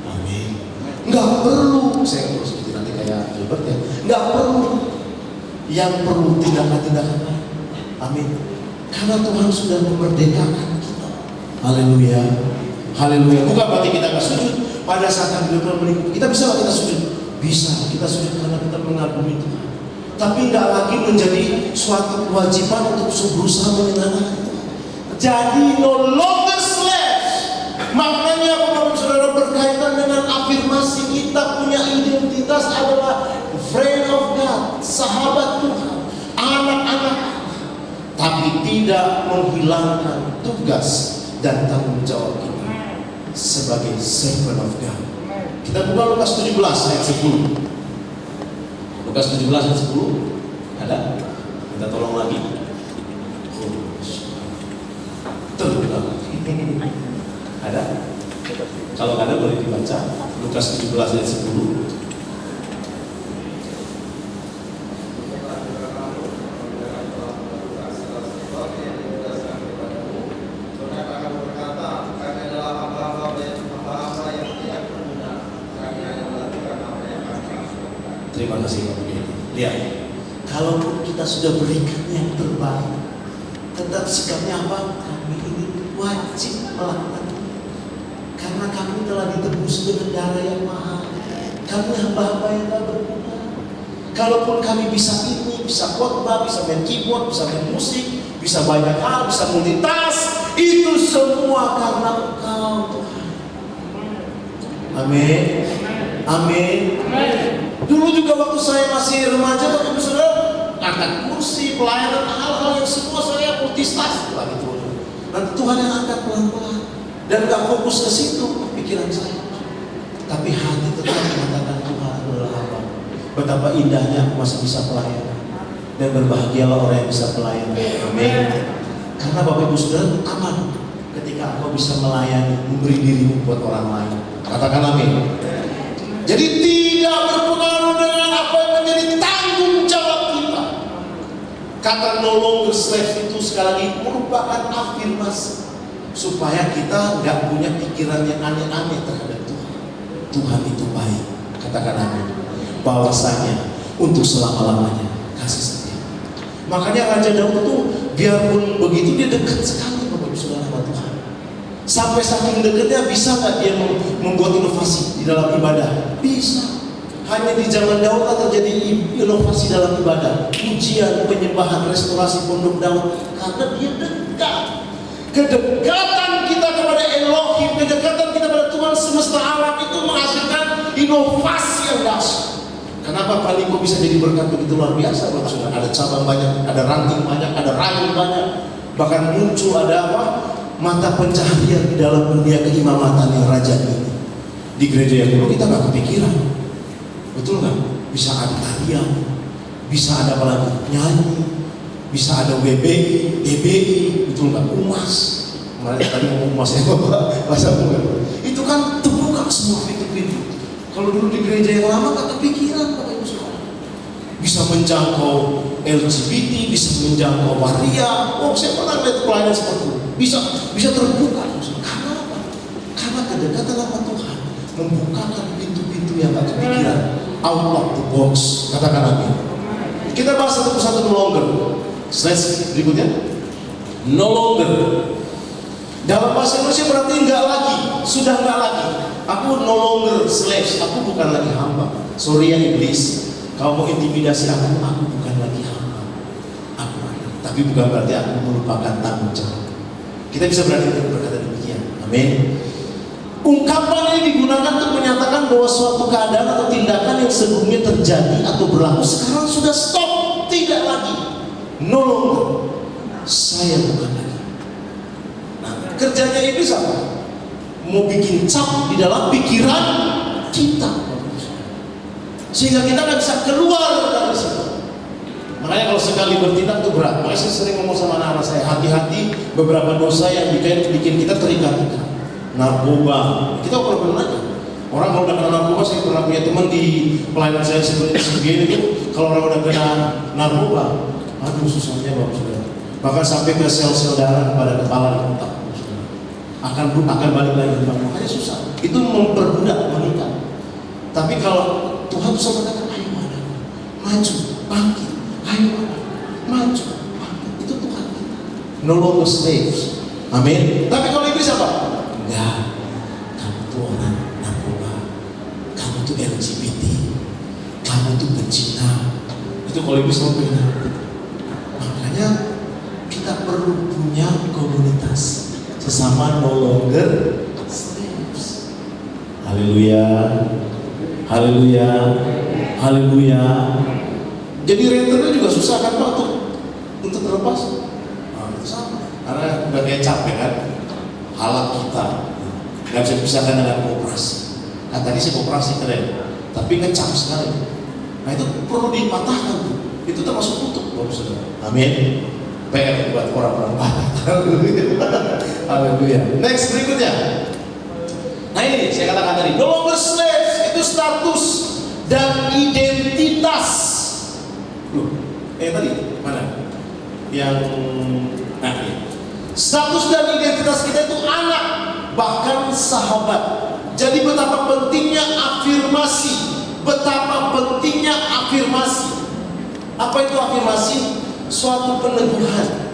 Amin. Enggak perlu. Saya harus seperti nanti kayak Gilbert ya. Enggak perlu. Yang perlu tindakan-tindakan. Amin. Karena Tuhan sudah memerdekakan kita. Haleluya. Haleluya. Bukan berarti kita nggak sujud. Pada saat Tuhan melingkupi kita, bisa nggak kita sujud? Bisa. Kita sujud karena kita mengagumi Tuhan. Tapi nggak lagi menjadi suatu kewajiban untuk berusaha menyenangkan Tuhan. Jadi no longer slaves. Maknanya Bapak Saudara berkaitan dengan afirmasi kita punya identitas adalah friend of God, sahabat Tuhan, anak-anak, tapi tidak menghilangkan tugas dan tanggung jawab kita. sebagai servant of God. Kita buka Lukas 17 ayat 10. Lukas 17 ayat 10. Ada? Kita tolong lagi. Ada? Kalau ada boleh dibaca. Lukas 17 ayat 10. Terima kasih Pak Budi. Lihat, kalaupun kita sudah berikan yang terbaik, tetap sikapnya apa? Kami ini wajib melakukan, karena kami telah ditebus dengan darah yang mahal. Kami hamba-hamba yang tak berguna. Kalaupun kami bisa ini, bisa khotbah, bisa main keyboard, bisa main musik, bisa banyak hal, bisa multitask, itu semua karena Engkau Tuhan. Amin. Amin. Dulu juga waktu saya masih remaja, Bapak Ibu Saudara, angkat kursi, pelayanan, hal-hal yang semua saya multitask lagi tuh. Nanti Tuhan yang angkat pelan-pelan dan gak fokus ke situ pikiran saya. Tapi hati tetap mengatakan Tuhan adalah hamba. Betapa indahnya aku masih bisa pelayanan, dan berbahagialah orang yang bisa pelayanan. Amin. Karena Bapak Ibu Saudara aman ketika engkau bisa melayani, memberi dirimu buat orang lain. Katakan amin. Jadi tidak berpengaruh dengan apa yang menjadi tanggung jawab kita. Kata no longer slave itu sekali lagi merupakan afirmasi supaya kita nggak punya pikiran yang aneh-aneh terhadap Tuhan. Tuhan itu baik, katakan amin. Bahwasanya untuk selama-lamanya kasih setia. Makanya Raja Daud itu biarpun begitu dia dekat sekali Bapak Ibu Saudara sama Tuhan. Sampai saking dekatnya, bisa nggak dia membuat inovasi di dalam ibadah? Bisa. Hanya di zaman Daud terjadi inovasi dalam ibadah, pujian, penyembahan, restorasi pondok Daud, karena dia dekat. Kedekatan kita kepada Elohim, kedekatan kita kepada Tuhan semesta alam itu menghasilkan inovasi yang dahsyat. Kenapa Paliko bisa jadi berkat begitu luar biasa? Bapak? Ada cabang banyak, ada ranting banyak, ada rayun banyak, bahkan muncul ada apa? Mata pencaharian di dalam dunia keimamatan yang raja ini. Di gereja yang dulu kita nggak kepikiran, betul nggak? Bisa ada tarian, bisa ada apa lagi? Nyanyi, bisa ada WBI, DBI, betul nggak? Umas. Kemarin tadi ngomong umas ya Bapak, bahasa bukan. Itu kan terbuka semua pintu-pintu. Kalau dulu di gereja yang lama nggak kepikiran Bapak Ibu Saudara. Bisa menjangkau LGBT, bisa menjangkau waria. Oh, saya pernah lihat pelayanan seperti itu. Bisa terbuka. Karena apa? Karena kedekatan sama Tuhan membukakan pintu-pintu yang tak kepikiran. Out of the box. Katakan amin. Kita bahas satu persatu no longer. Slide berikutnya. No longer. Dalam bahasa Indonesia berarti enggak lagi. Sudah enggak lagi. Aku no longer slaves. Aku bukan lagi hamba. Sorry ya iblis. Kau mau intimidasi aku bukan lagi hamba. Aku ada. Tapi bukan berarti aku melupakan tanggung jawab. Kita bisa berani berkata demikian. Amin. Ungkapan ini digunakan untuk menyatakan bahwa suatu keadaan atau tindakan yang sebelumnya terjadi atau berlaku sekarang sudah stop, tidak lagi. No longer. Saya bukan lagi. Nah, kerjanya iblis apa? Mau bikin cap di dalam pikiran kita, sehingga kita nggak bisa keluar dari situ. Makanya kalau sekali bertindak itu berat. Makanya saya sering ngomong sama anak-anak saya, hati-hati beberapa dosa yang bikin kita terikat-ikat. Narkoba, kita pernah aja. Orang kalau udah kena narkoba, saya pernah punya teman di pelayanan saya sebegini itu, kalau orang udah kena narkoba, aduh susahnya Bapak Saudara. Bahkan sampai ke sel-sel darah pada kepala dan otak. Akan balik lagi ke makanya susah. Itu memperbudak, mengikat. Tapi kalau Tuhan bisa berkata, ayo ada, maju, bangkit. Ayo maju, itu Tuhan kita. No longer slaves. Amin. Tapi kalau iblis apa? Enggak. Kamu tuh orang narkoba, kamu tuh LGBT, kamu tuh pencina. Itu kalau iblis mau benar. Makanya kita perlu punya komunitas sesama no longer slaves. Haleluya, haleluya, haleluya. Jadi rentenir juga susah kan Pak untuk terlepas. Nah, itu sama. Karena udah kayak capek kan, halak kita. Nggak bisa dipisahkan dengan koperasi. Nah tadi sih koperasi keren, tapi ngecap sekali. Nah itu perlu dipatahkan. Itu termasuk kutuk, Bapak Saudara. Amin. PR buat orang-orang barat. Haleluya. Next berikutnya. Nah ini saya katakan tadi, no longer slaves, itu status dan identitas. Loh, tadi mana? Yang ini. Status dan identitas kita itu anak, bahkan sahabat. Jadi betapa pentingnya afirmasi, betapa pentingnya afirmasi. Apa itu afirmasi? Suatu peneguhan,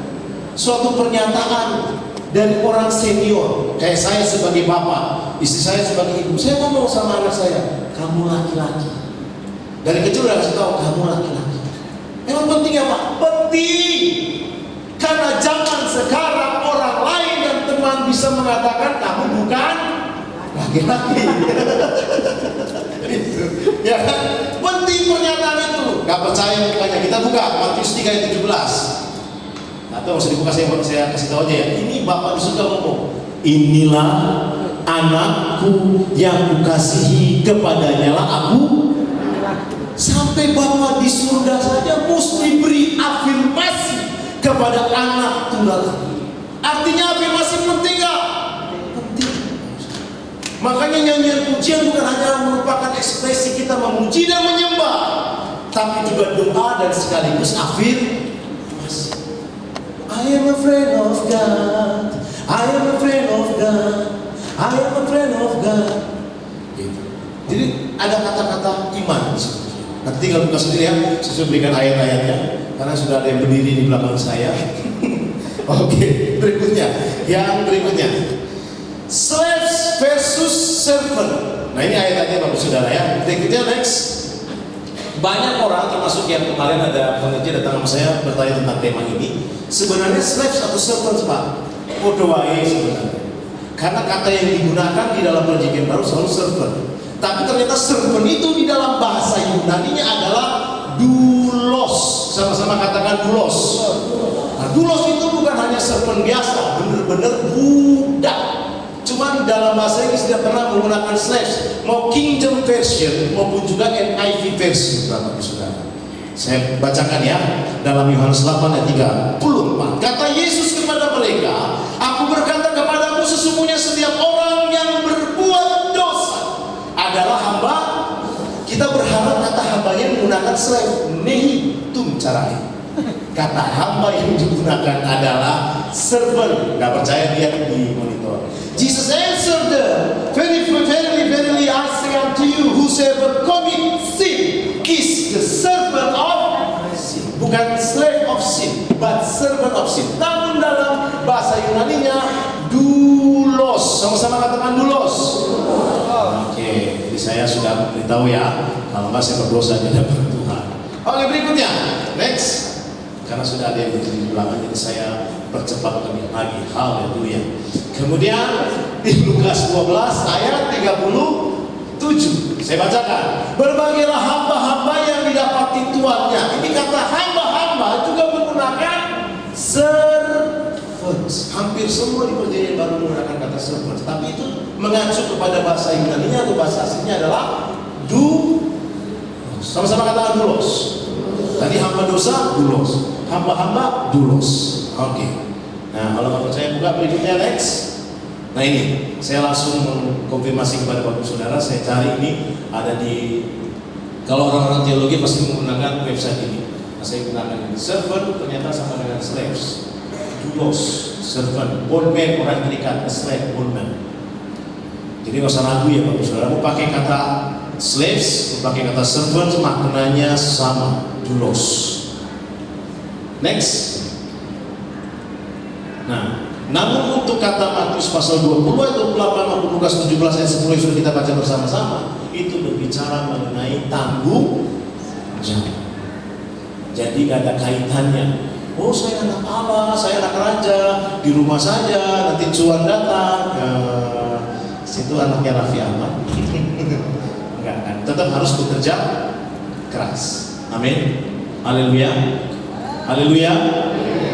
suatu pernyataan dari orang senior. Kayak saya sebagai bapak, istri saya sebagai ibu, saya ngomong sama anak saya, kamu laki-laki. Dari kecil udah kasih tahu, kamu laki-laki. Emang penting apa? Penting. Karena zaman sekarang orang lain dan teman bisa mengatakan kamu bukan laki-laki. Ya kan? Penting pernyataan itu. Gak percaya mukanya, kita buka Matius 3 ayat 17. Atau usah dibuka, saya kasih tahu aja ya. Ini Bapak suka ngomong, inilah anakku yang kukasihi, kepadanya lah aku. Sampai Bapak di surga saja mesti beri afirmasi kepada anak tunggal. Artinya afirmasi penting gak? Penting. Makanya nyanyian pujian bukan hanya merupakan ekspresi kita memuji dan menyembah, tapi juga doa dan sekaligus afirmasi. I am a friend of God, I am a friend of God, I am a friend of God. Gitu. Jadi ada kata-kata iman di situ. Nanti tinggal buka sendiri ya, saya sudah berikan ayat-ayatnya karena sudah ada yang berdiri di belakang saya. Oke, berikutnya, yang berikutnya, slaves versus servant. Nah ini ayat-ayatnya Bapak Saudara ya. Berikutnya next. Banyak orang termasuk yang kemarin ada pengajar datang sama saya bertanya tentang tema ini. Sebenarnya slaves atau servant Pak? Podo wae sebenarnya. Karena kata yang digunakan di dalam Perjanjian Baru selalu servant. Tapi ternyata servant itu di dalam bahasa Yunani-nya adalah doulos. Sama-sama katakan doulos. Nah, doulos itu bukan hanya servant biasa, benar-benar budak. Cuman dalam bahasa Inggris tidak pernah menggunakan slaves. Mau Kingdom version maupun juga NIV version, Bapak Saudara. Saya bacakan ya dalam Yohanes 8 ayat 34. Kata Yesus kepada mereka, aku berkata kepadamu, sesungguhnya setiap orang yang berbuat dosa adalah hamba. Kita berharap kata hambanya menggunakan slave, nehitum caranya. Kata hamba yang digunakan adalah servant. Gak percaya lihat di monitor. Jesus answered them, verily I say unto you, whosoever commits sin is the servant of sin. Bukan slave of sin, but servant of sin. Namun dalam bahasa Yunani-nya doulos. Sama-sama katakan doulos. Oke, jadi saya sudah beritahu ya, kalau nggak saya berdosa di hadapan Tuhan. Oke, berikutnya, next. Karena sudah ada yang berdiri di belakang, jadi saya percepat lebih lagi. Haleluya. Kemudian di Lukas 12 ayat 37, saya bacakan. Berbagailah hamba-hamba yang didapati tuannya. Ini kata hamba-hamba juga menggunakan servants. Hampir semua di Perjanjian Baru menggunakan kata servants, tapi itu mengacu kepada bahasa Yunani-nya atau bahasa aslinya adalah doulos. Sama-sama katakan doulos. Tadi hamba dosa, doulos. Hamba-hamba, doulos. Oke. Nah, kalau nggak percaya buka berikutnya next. Nah ini, saya langsung mengkonfirmasi kepada Bapak Saudara. Saya cari ini ada di, kalau orang-orang teologi pasti menggunakan website ini. Nah, saya gunakan ini. Servant ternyata sama dengan slaves. Doulos, servant. Bondman, orang terikat. Slave, bondman. Jadi nggak usah ragu ya Bapak Saudara. Mau pakai kata slaves, mau pakai kata servant, maknanya sama. Doulos. Next. Nah, namun untuk kata Matius pasal 20 ayat 28 maupun Lukas 17 ayat 10 yang sudah kita baca bersama-sama, itu berbicara mengenai tanggung jawab. Jadi gak ada kaitannya. Oh, saya anak Allah, saya anak raja, di rumah saja, nanti cuan datang. Situ anaknya Raffi Ahmad. Enggak kan? Tetap harus bekerja keras. Amin. Haleluya. Haleluya.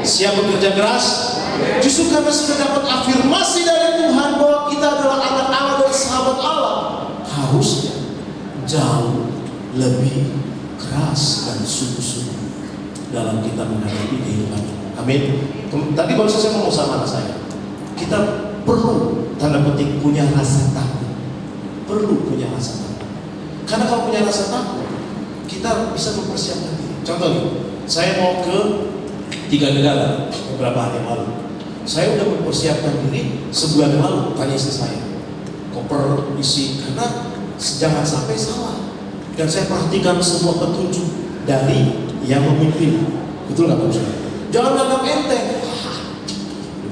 Siap bekerja keras? Justru karena sudah dapat afirmasi dari Tuhan bahwa kita adalah anak Allah dan sahabat Allah, harusnya jauh lebih keras dan sungguh-sungguh dalam kita menghadapi kehidupan. Amin. Tadi baru saya ngomong sama anak saya, kita perlu tanda petik punya rasa takut. Perlu punya rasa takut. Karena kalau punya rasa takut, kita bisa mempersiapkan diri. Contoh nih, saya mau ke 3 negara beberapa hari yang lalu. Saya udah mempersiapkan diri sebulan yang lalu. Tanya istri saya, koper isi, karena jangan sampai salah. Dan saya perhatikan semua petunjuk dari yang memimpin. Betul nggak Pak? Jangan anggap enteng.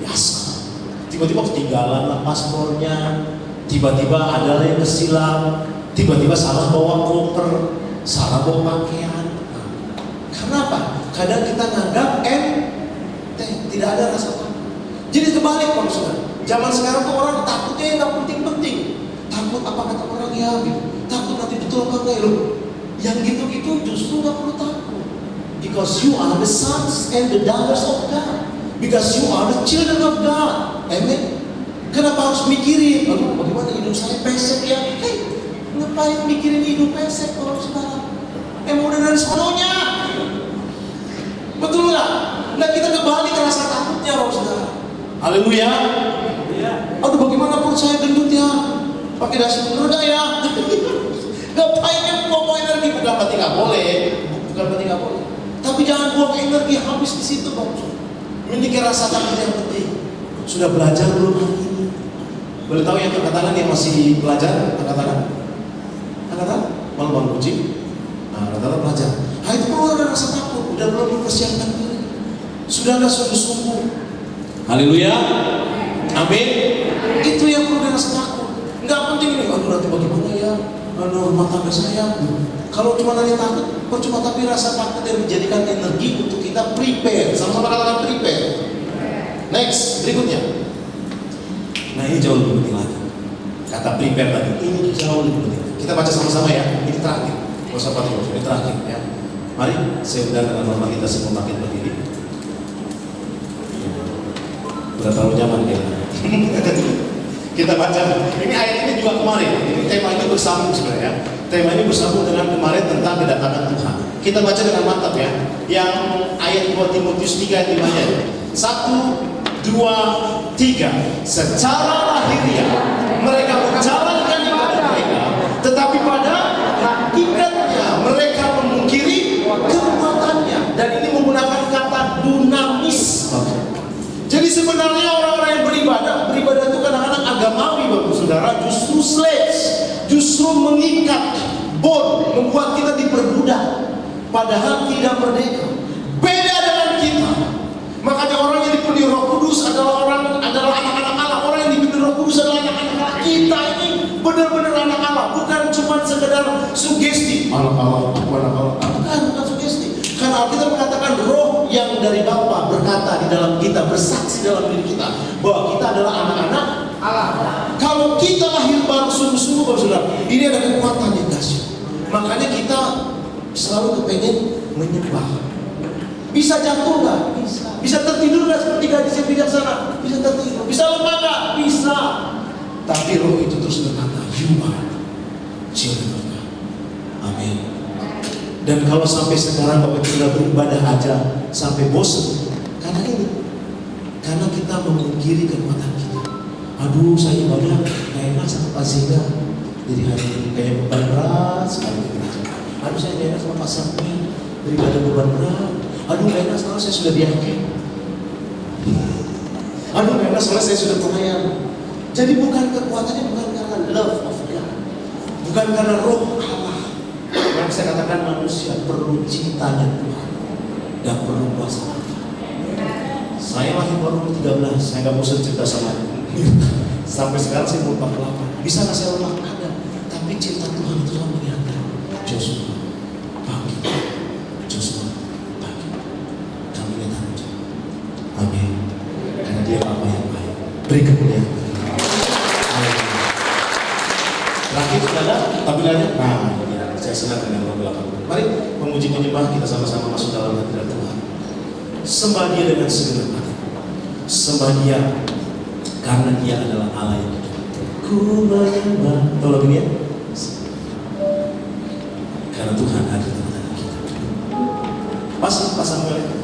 Biasa. Tiba-tiba ketinggalan lah paspornya. Tiba-tiba ada yang kesilap. Tiba-tiba salah bawa koper, salah bawa pakaian. Kenapa? Kadang kita nganggap tidak ada rasa takut. Jadi kebalik Pak Saudara. Zaman sekarang tuh orang takutnya yang nggak penting-penting. Takut apa kata orang ya gitu. Takut nanti betul apa enggak loh. Yang gitu-gitu justru nggak perlu takut. Because you are the sons and the daughters of God. Because you are the children of God. Amen. Kenapa harus mikirin? Aduh, bagaimana hidup saya pesek ya? Ngapain mikirin hidup pesek kalau sekarang? Emang udah dari sononya. Betul nggak? Nah kita kembali ke rasa takutnya, Bapak Saudara. Haleluya. Aduh, bagaimana perut saya gendut ya? Pakai dasi bener gak ya? Ngapain yang buang energi? Bukan berarti nggak boleh, bukan berarti nggak boleh. Tapi jangan buang energi habis di situ, Bapak Saudara. Memiliki rasa takut yang penting. Sudah belajar belum hari ini? Boleh tahu yang angkat tangan yang masih belajar? Angkat tangan. Angkat tangan. Malu bang Puji. Nah, rata-rata belajar. Nah itu perlu ada rasa takut. Udah belum mempersiapkan diri. Sudah ada sungguh-sungguh. Haleluya. Amin. Itu yang perlu ada rasa takut. Nggak penting ini. Aduh nanti bagaimana ya? Aduh rumah tangga saya. Kalau cuma nanya takut, percuma, tapi rasa takut yang menjadikan energi untuk kita prepare. Sama-sama katakan prepare. Next, berikutnya. Nah ini jauh lebih penting lagi. Kata prepare tadi, ini jauh lebih penting. Kita baca sama-sama ya. Ini terakhir. Gak usah pakai, ini terakhir ya. Mari, saya undang dengan hormat kita semua makin berdiri. Udah terlalu nyaman ya. Kita baca. Ini ayat ini juga kemarin. Ini tema ini bersambung sebenarnya. Tema ini bersambung dengan kemarin tentang kedatangan Tuhan. Kita baca dengan mantap ya. Yang ayat 2 Timotius 3 ayat 5-nya. 1, 2, 3. Secara lahiriah mereka menjalankan ibadah mereka, tetapi pada hakikatnya mereka memungkiri kekuatannya. Dan ini menggunakan kata dunamis. Jadi sebenarnya orang-orang yang beribadah itu kadang-kadang agamawi Bapak Saudara, justru slaves, justru mengikat, bond, membuat kita diperbudak, padahal tidak merdeka. Beda dengan kita. Makanya orang yang dipenuhi Roh Kudus adalah anak-anak Allah. Orang yang dipenuhi Roh Kudus adalah anak-anak Allah. Kita ini benar-benar anak Allah, bukan cuma sekedar sugesti. Anak Allah, aku anak Allah. Bukan sugesti. Karena Alkitab mengatakan roh yang dari Bapa berkata di dalam kita, bersaksi dalam diri kita bahwa kita adalah anak-anak Allah. Kalau kita lahir baru sungguh-sungguh Bapak Saudara, ini ada kekuatan yang dahsyat. Makanya kita selalu kepengen menyembah. Bisa jatuh nggak? Bisa. Bisa tertidur nggak seperti gadis yang bijaksana? Bisa tertidur. Bisa lemah nggak? Bisa. Tapi roh itu terus berkata, you are children of God. Amin. Dan kalau sampai sekarang Bapak sudah beribadah aja sampai bosan, karena ini, karena kita memungkiri kekuatan kita. Aduh, saya ibadah nggak enak sama Pak Zega. Jadi hari ini kayak beban berat sekali gitu. Aduh, saya nggak enak sama Pak Sampi, beribadah beban berat. Aduh, nggak enak soalnya saya sudah diakin. Aduh, nggak enak soalnya saya sudah pelayan. Jadi bukan kekuatannya, bukan karena love of God, bukan karena roh Allah. Yang saya katakan manusia perlu cintanya Tuhan dan perlu kuasa Allah. Saya lahir baru 13, saya nggak bosan cerita sama sampai sekarang saya umur 48. Bisa nggak saya lemah? Ada. Tapi cinta Tuhan itu selalu mengingatkan. Joshua, bangkit. Joshua, bangkit. Kami ini tanggung jawab. Amin. Karena Dia Bapa yang baik. Beri kemuliaan. Terakhir saudara, tampilannya. Nah, saya senang dengan lagu belakang. Mari memuji penyembah, kita sama-sama masuk dalam hadirat Tuhan. Sembah Dia dengan segenap hati. sembah Dia karena Dia adalah Allah yang hidup. Ku menyembah. Tahu lagu ini ya? Karena Tuhan ada di tengah-tengah kita. Pas Samuel.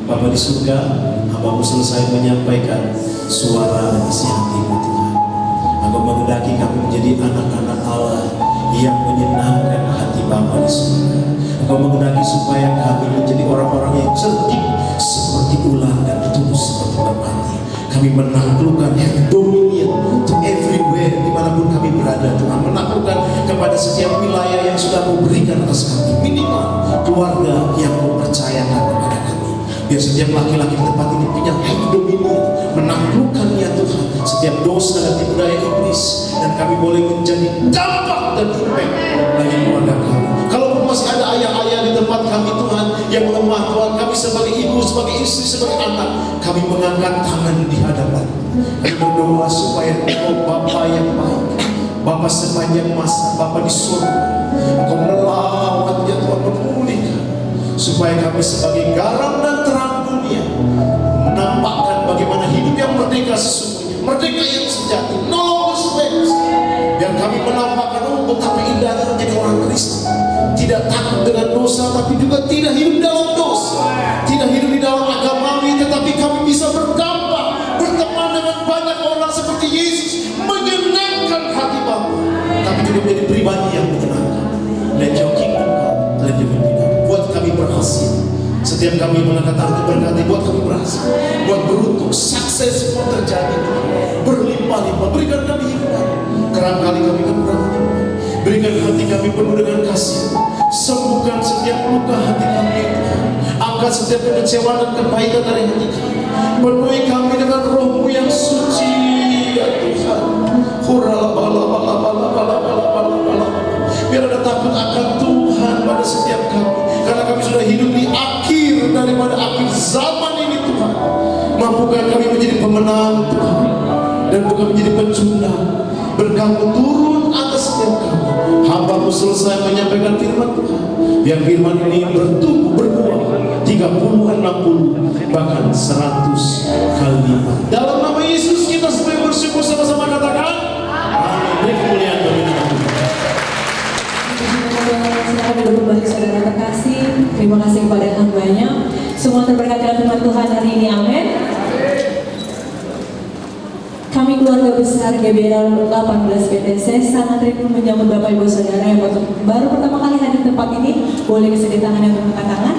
Bapa di surga, Hamba-Mu selesai menyampaikan suara dan isi hati-Mu Tuhan. Engkau menghendaki kami menjadi anak-anak Allah yang menyenangkan hati Bapa di surga. Engkau menghendaki supaya kami menjadi orang-orang yang cerdik seperti ular dan tulus seperti merpati. Kami menaklukkan dominion to everywhere dimanapun kami berada. Tuhan menaklukkan kepada setiap wilayah yang sudah Mu berikan atas kami. Minimal keluarga yang Mu percayakan kepada kami. Biar setiap laki-laki di tempat ini punya dominion, menaklukkan ya Tuhan setiap dosa dan tipu daya iblis, dan kami boleh menjadi dampak dan impact bagi keluarga kami. Kalaupun masih ada ayah-ayah di tempat kami Tuhan yang lemah, Tuhan, kami sebagai ibu, sebagai istri, sebagai anak, kami mengangkat tangan di hadapan. Kami berdoa supaya Engkau Bapa yang baik, Bapa sepanjang masa, Bapa di surga, Engkau melawat ya Tuhan, memulihkan, supaya kami sebagai garam dan terang dunia menampakkan bagaimana hidup yang merdeka sesungguhnya, merdeka yang sejati, no longer slaves. Biar kami menampakkan betapa indahnya menjadi orang Kristen, tidak takut dengan dosa, tapi juga tidak hidup dalam dosa, tidak hidup di dalam agamawi, tetapi kami bisa berdampak, berteman dengan banyak orang seperti Yesus, menyenangkan hati Bapa, tapi juga menjadi pribadi yang menyenangkan. Let your kingdom come, let your will be done. Buat kami berhasil. Setiap kami mengangkat tangan berkata, buat kami berhasil, buat beruntung, sukses pun terjadi, berlimpah-limpah. Berikan kami hikmat. Kerangkali kami kekurangan. Berikan hati kami penuh dengan kasih. Sembuhkan setiap luka hati kami. Angkat setiap kekecewaan dan kebaikan dari hati kami. Penuhi kami dengan Roh-Mu yang suci, ya Tuhan. Biar ada takut akan Tuhan pada setiap kami, karena kami sudah hidup di akhir daripada akhir zaman ini Tuhan. Mampukan kami menjadi pemenang Tuhan, dan bukan menjadi pecundang. Berkat-Mu turun atas setiap kami. Hamba-Mu selesai menyampaikan firman Tuhan. Biar firman ini bertumbuh, berbuah 30, 60, bahkan 100 kali lipat. Dalam nama Yesus kita semua bersyukur, sama-sama katakan amin. Beri kemuliaan bagi nama Tuhan. Silakan duduk kembali saudara terkasih. Terima kasih kepada hambanya. Semua terberkati dalam firman Tuhan hari ini, amin. Kami keluarga besar GBL 18 PTC sangat rindu menyambut Bapak Ibu Saudara yang baru pertama kali hadir di tempat ini. Boleh kesediaan tangan dan angkat tangan.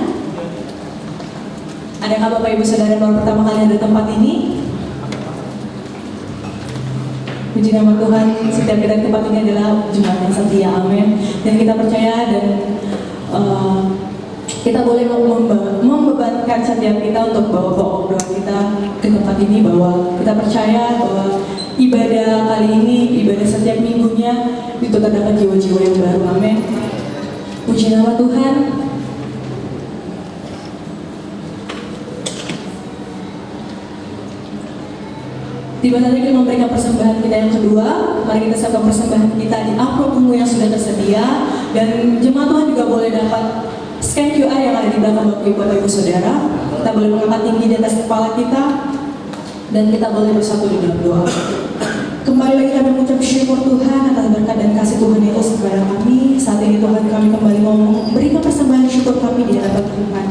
Adakah Bapak Ibu Saudara yang baru pertama kali ada di tempat ini? Puji nama Tuhan, setiap kita di tempat ini adalah jemaat yang setia, amin. Dan kita percaya dan kita boleh membebankan setiap kita untuk bawa pokok doa kita ke tempat ini, bahwa kita percaya bahwa ibadah kali ini, ibadah setiap minggunya itu terdapat jiwa-jiwa yang baru, amin. Puji nama Tuhan. Tiba saatnya kita memberikan persembahan kita yang kedua. Mari kita siapkan persembahan kita di amplop ungu yang sudah tersedia. Dan jemaat Tuhan juga boleh dapat scan QR yang ada di belakang Bapak Ibu Saudara. Kita boleh mengangkat tinggi di atas kepala kita. Dan kita boleh bersatu di dalam doa. Kembali lagi kami mengucap syukur Tuhan atas berkat dan kasih Tuhan Yesus kepada kami. Saat ini Tuhan, kami kembali mau memberikan persembahan syukur kami di hadapan Tuhan.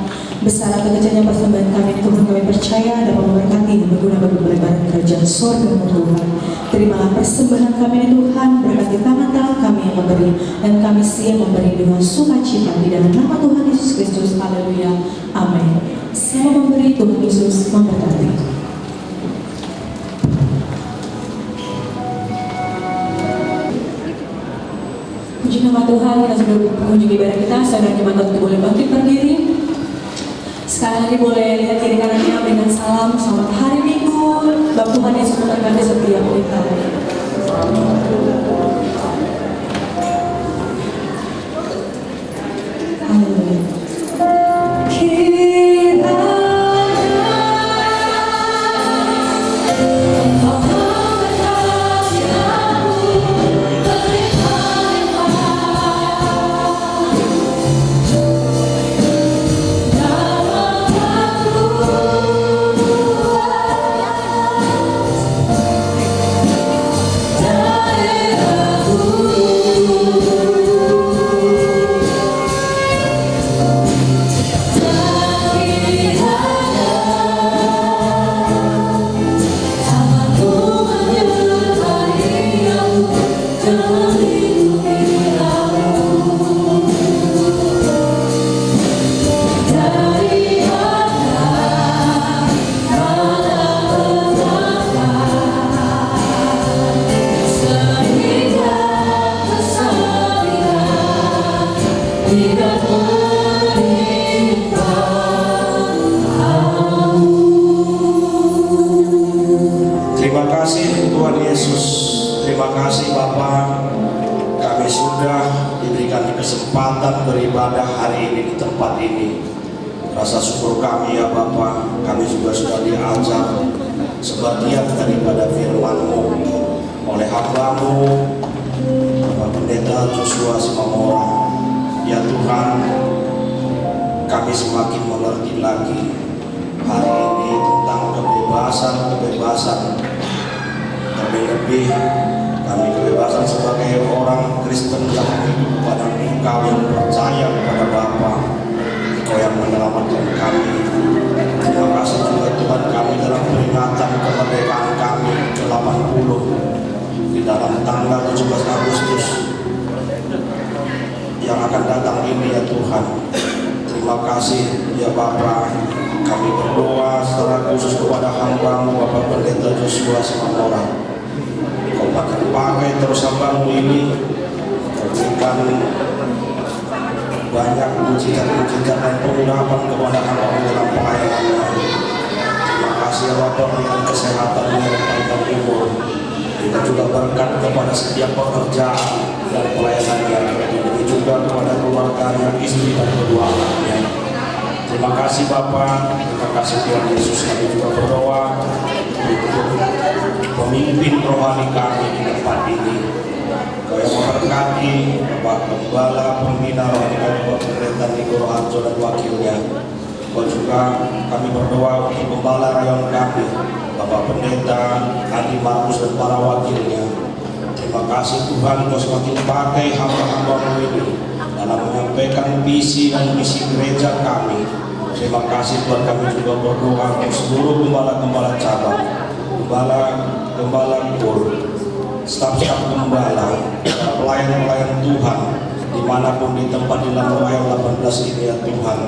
Besar atau kecilnya persembahan kami, Tuhan, kami percaya dapat memberkati dan berguna bagi pelebaran kerajaan surga Tuhan. Terimalah persembahan kami Tuhan, berkati tangan-tangan kami yang memberi, dan kami siap memberi dengan sukacita di dalam nama Tuhan Yesus Kristus. Haleluya, amin. Sama memberi, Tuhan Yesus memberkati. Puji nama Tuhan, kita sudah mengunjungi ibadah kita. Saudara jemaat Tuhan boleh bangkit berdiri. Sekali lagi boleh lihat kiri kanannya dengan salam selamat hari Minggu. Bapak Tuhan Yesus memberkati setiap kita. Haleluya. Terima kasih Tuhan Yesus. Terima kasih Bapa. Kami sudah diberikan kesempatan beribadah hari ini di tempat ini. Rasa syukur kami ya Bapa. Kami juga sudah diajar sebagian daripada firman-Mu oleh hamba-Mu Bapak Pendeta Joshua Simamora. Ya Tuhan, kami semakin mengerti lagi hari ini tentang kebebasan. Terlebih kami kebebasan sebagai orang Kristen yang hidup kepada Engkau, yang percaya kepada Bapa, Engkau yang menyelamatkan kami. Terima kasih juga Tuhan, kami dalam peringatan kemerdekaan kami ke-80 di dalam tanggal 17 Agustus yang akan datang ini ya Tuhan. Terima kasih ya Bapa. Kami berdoa secara khusus kepada hamba-Mu Bapak Pendeta Joshua Simamora. Kau pakai terus hamba-Mu ini, Kau berikan banyak mujizat dan pengurapan kepada hamba-Mu dalam pelayanannya. Terima kasih ya Bapak, berikan kesehatan yang panjang umur. Kita juga berkat kepada setiap pekerjaan dan pelayanannya. Diberi juga kepada keluarganya, istri dan kedua anaknya. Terima kasih Bapak, terima kasih Tuhan Yesus. Kami juga berdoa untuk pemimpin rohani kami di tempat ini. Kau yang memberkati Bapak Gembala, pembina rohani kami Bapak Pendeta Niko Roharjo dan wakilnya. Kau juga kami berdoa untuk Gembala rayon kami Bapak Pendeta Adi Markus dan para wakilnya. Terima kasih Tuhan, Kau semakin pakai hamba-hamba-Mu ini dalam menyampaikan visi dan misi gereja kami. Terima kasih Tuhan, kami juga berdoa untuk seluruh gembala-gembala cabang, gembala kur, staf-staf gembala, pelayan-pelayan Tuhan, dimanapun di tempat di dalam Rayon 18 ini ya Tuhan.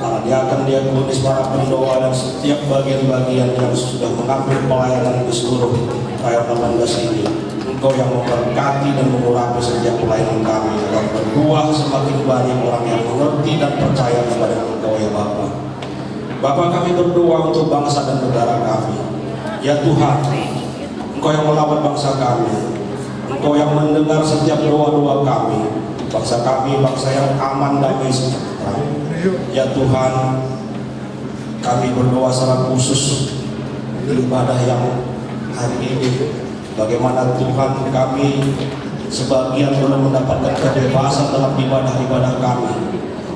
para diakonis, para pendoa, dan setiap bagian-bagian yang sudah mengambil pelayanan di seluruh rakyat 18 ini. Engkau yang memberkati dan mengurapi setiap pelayanan kami, agar berbuah semakin banyak orang yang mengerti dan percaya kepada Engkau ya Bapa. Bapa, kami berdoa untuk bangsa dan negara kami. Ya Tuhan, Engkau yang melawat bangsa kami, Engkau yang mendengar setiap doa-doa kami. Bangsa kami, bangsa yang aman, damai, sejahtera. Ya Tuhan, kami berdoa secara khusus di ibadah yang hari ini. Bagaimana Tuhan, kami sebagian belum mendapatkan kebebasan dalam ibadah-ibadah kami.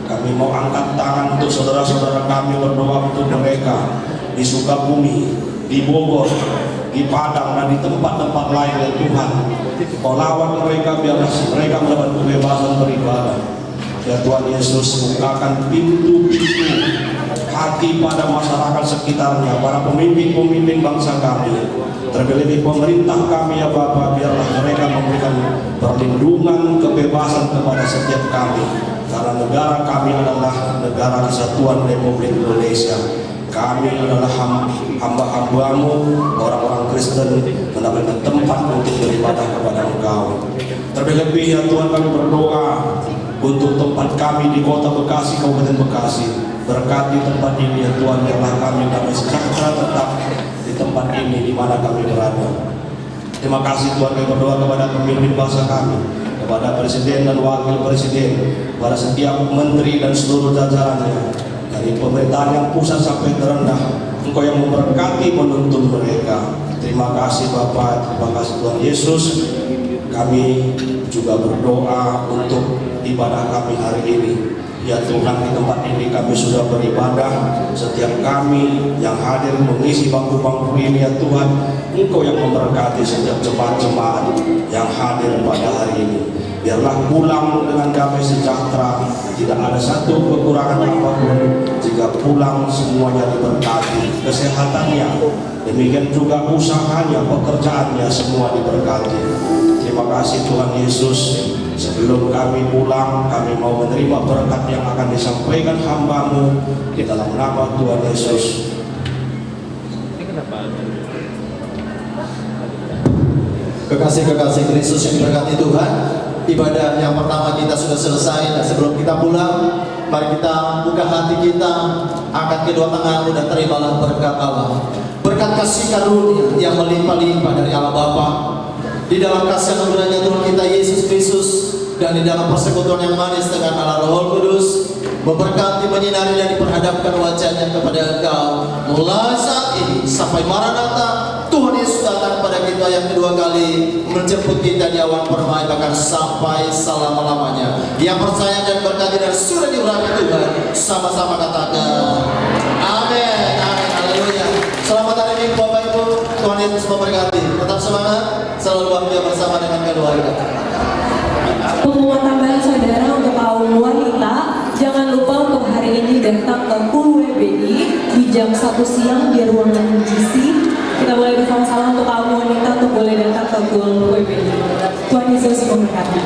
Kami mau angkat tangan untuk saudara-saudara kami, berdoa untuk mereka di Sukabumi, di Bogor, di Padang, dan di tempat-tempat lain ya Tuhan. Kau lawan mereka, biarlah mereka mendapat kebebasan beribadah. Ya Tuhan Yesus, bukakan pintu-pintu hati pada masyarakat sekitarnya, para pemimpin-pemimpin bangsa kami, terlebih pemerintah kami ya Bapa, biarlah mereka memberikan perlindungan, kebebasan kepada setiap kami, karena negara kami adalah negara kesatuan Republik Indonesia. Kami adalah hamba-hambamu, orang-orang Kristen, mendapatkan tempat untuk beribadah kepada Engkau. Terlebih ya Tuhan, kami berdoa untuk tempat kami di Kota Bekasi, Kabupaten Bekasi. Berkati tempat ini ya Tuhan, biarlah kami damai sejahtera tetap di tempat ini di mana kami berada. Terima kasih Tuhan, kami berdoa kepada pemimpin bangsa kami, kepada Presiden dan Wakil Presiden, kepada setiap menteri dan seluruh jajarannya, dari pemerintahan yang pusat sampai terendah. Engkau yang memberkati, menuntun mereka. Terima kasih Bapa, terima kasih Tuhan Yesus. Kami juga berdoa untuk ibadah kami hari ini. Ya Tuhan, di tempat ini kami sudah beribadah. Setiap kami yang hadir mengisi bangku-bangku ini ya Tuhan, Engkau yang memberkati setiap jemaat-jemaat yang hadir pada hari ini. Biarlah pulang dengan damai sejahtera, tidak ada satu kekurangan apapun. Jika pulang semuanya diberkati, kesehatannya, demikian juga usahanya, pekerjaannya, semua diberkati. Terima kasih Tuhan Yesus. Sebelum kami pulang, kami mau menerima berkat yang akan disampaikan hamba-Mu di dalam nama Tuhan Yesus. Kekasih-kekasih Kristus yang diberkati Tuhan, ibadah yang pertama kita sudah selesai, dan sebelum kita pulang, mari kita buka hati kita, angkat kedua tanganmu dan terimalah berkat Allah. Berkat kasih karunia yang melimpah-limpah dari Allah Bapa, di dalam kasih anugerahnya Tuhan kita Yesus Kristus, dan di dalam persekutuan yang manis dengan Allah Roh Kudus, memberkati, menyinari, dan diperhadapkan wajahnya kepada Engkau mulai saat ini sampai Maranatha. Tuhan Yesus datang pada kita yang kedua kali, menjemput kita di awan permai, bahkan sampai selama-lamanya. Yang percaya dan berkati dan sudah diurapi Tuhan, sama-sama katakan amin, amin, haleluya. Selamat hari Minggu Bapak Ibu, Tuhan Yesus memberkati. Tetap semangat, selalu bahagia bersama dengan keluarga. Pengumuman tambahan saudara untuk kaum wanita, jangan lupa untuk hari ini datang ke KUL WBI di jam 1 siang di ruangan GC. Kita boleh bersama-sama untuk kaum wanita untuk boleh datang ke KUL WBI. Tuhan Yesus memberkati.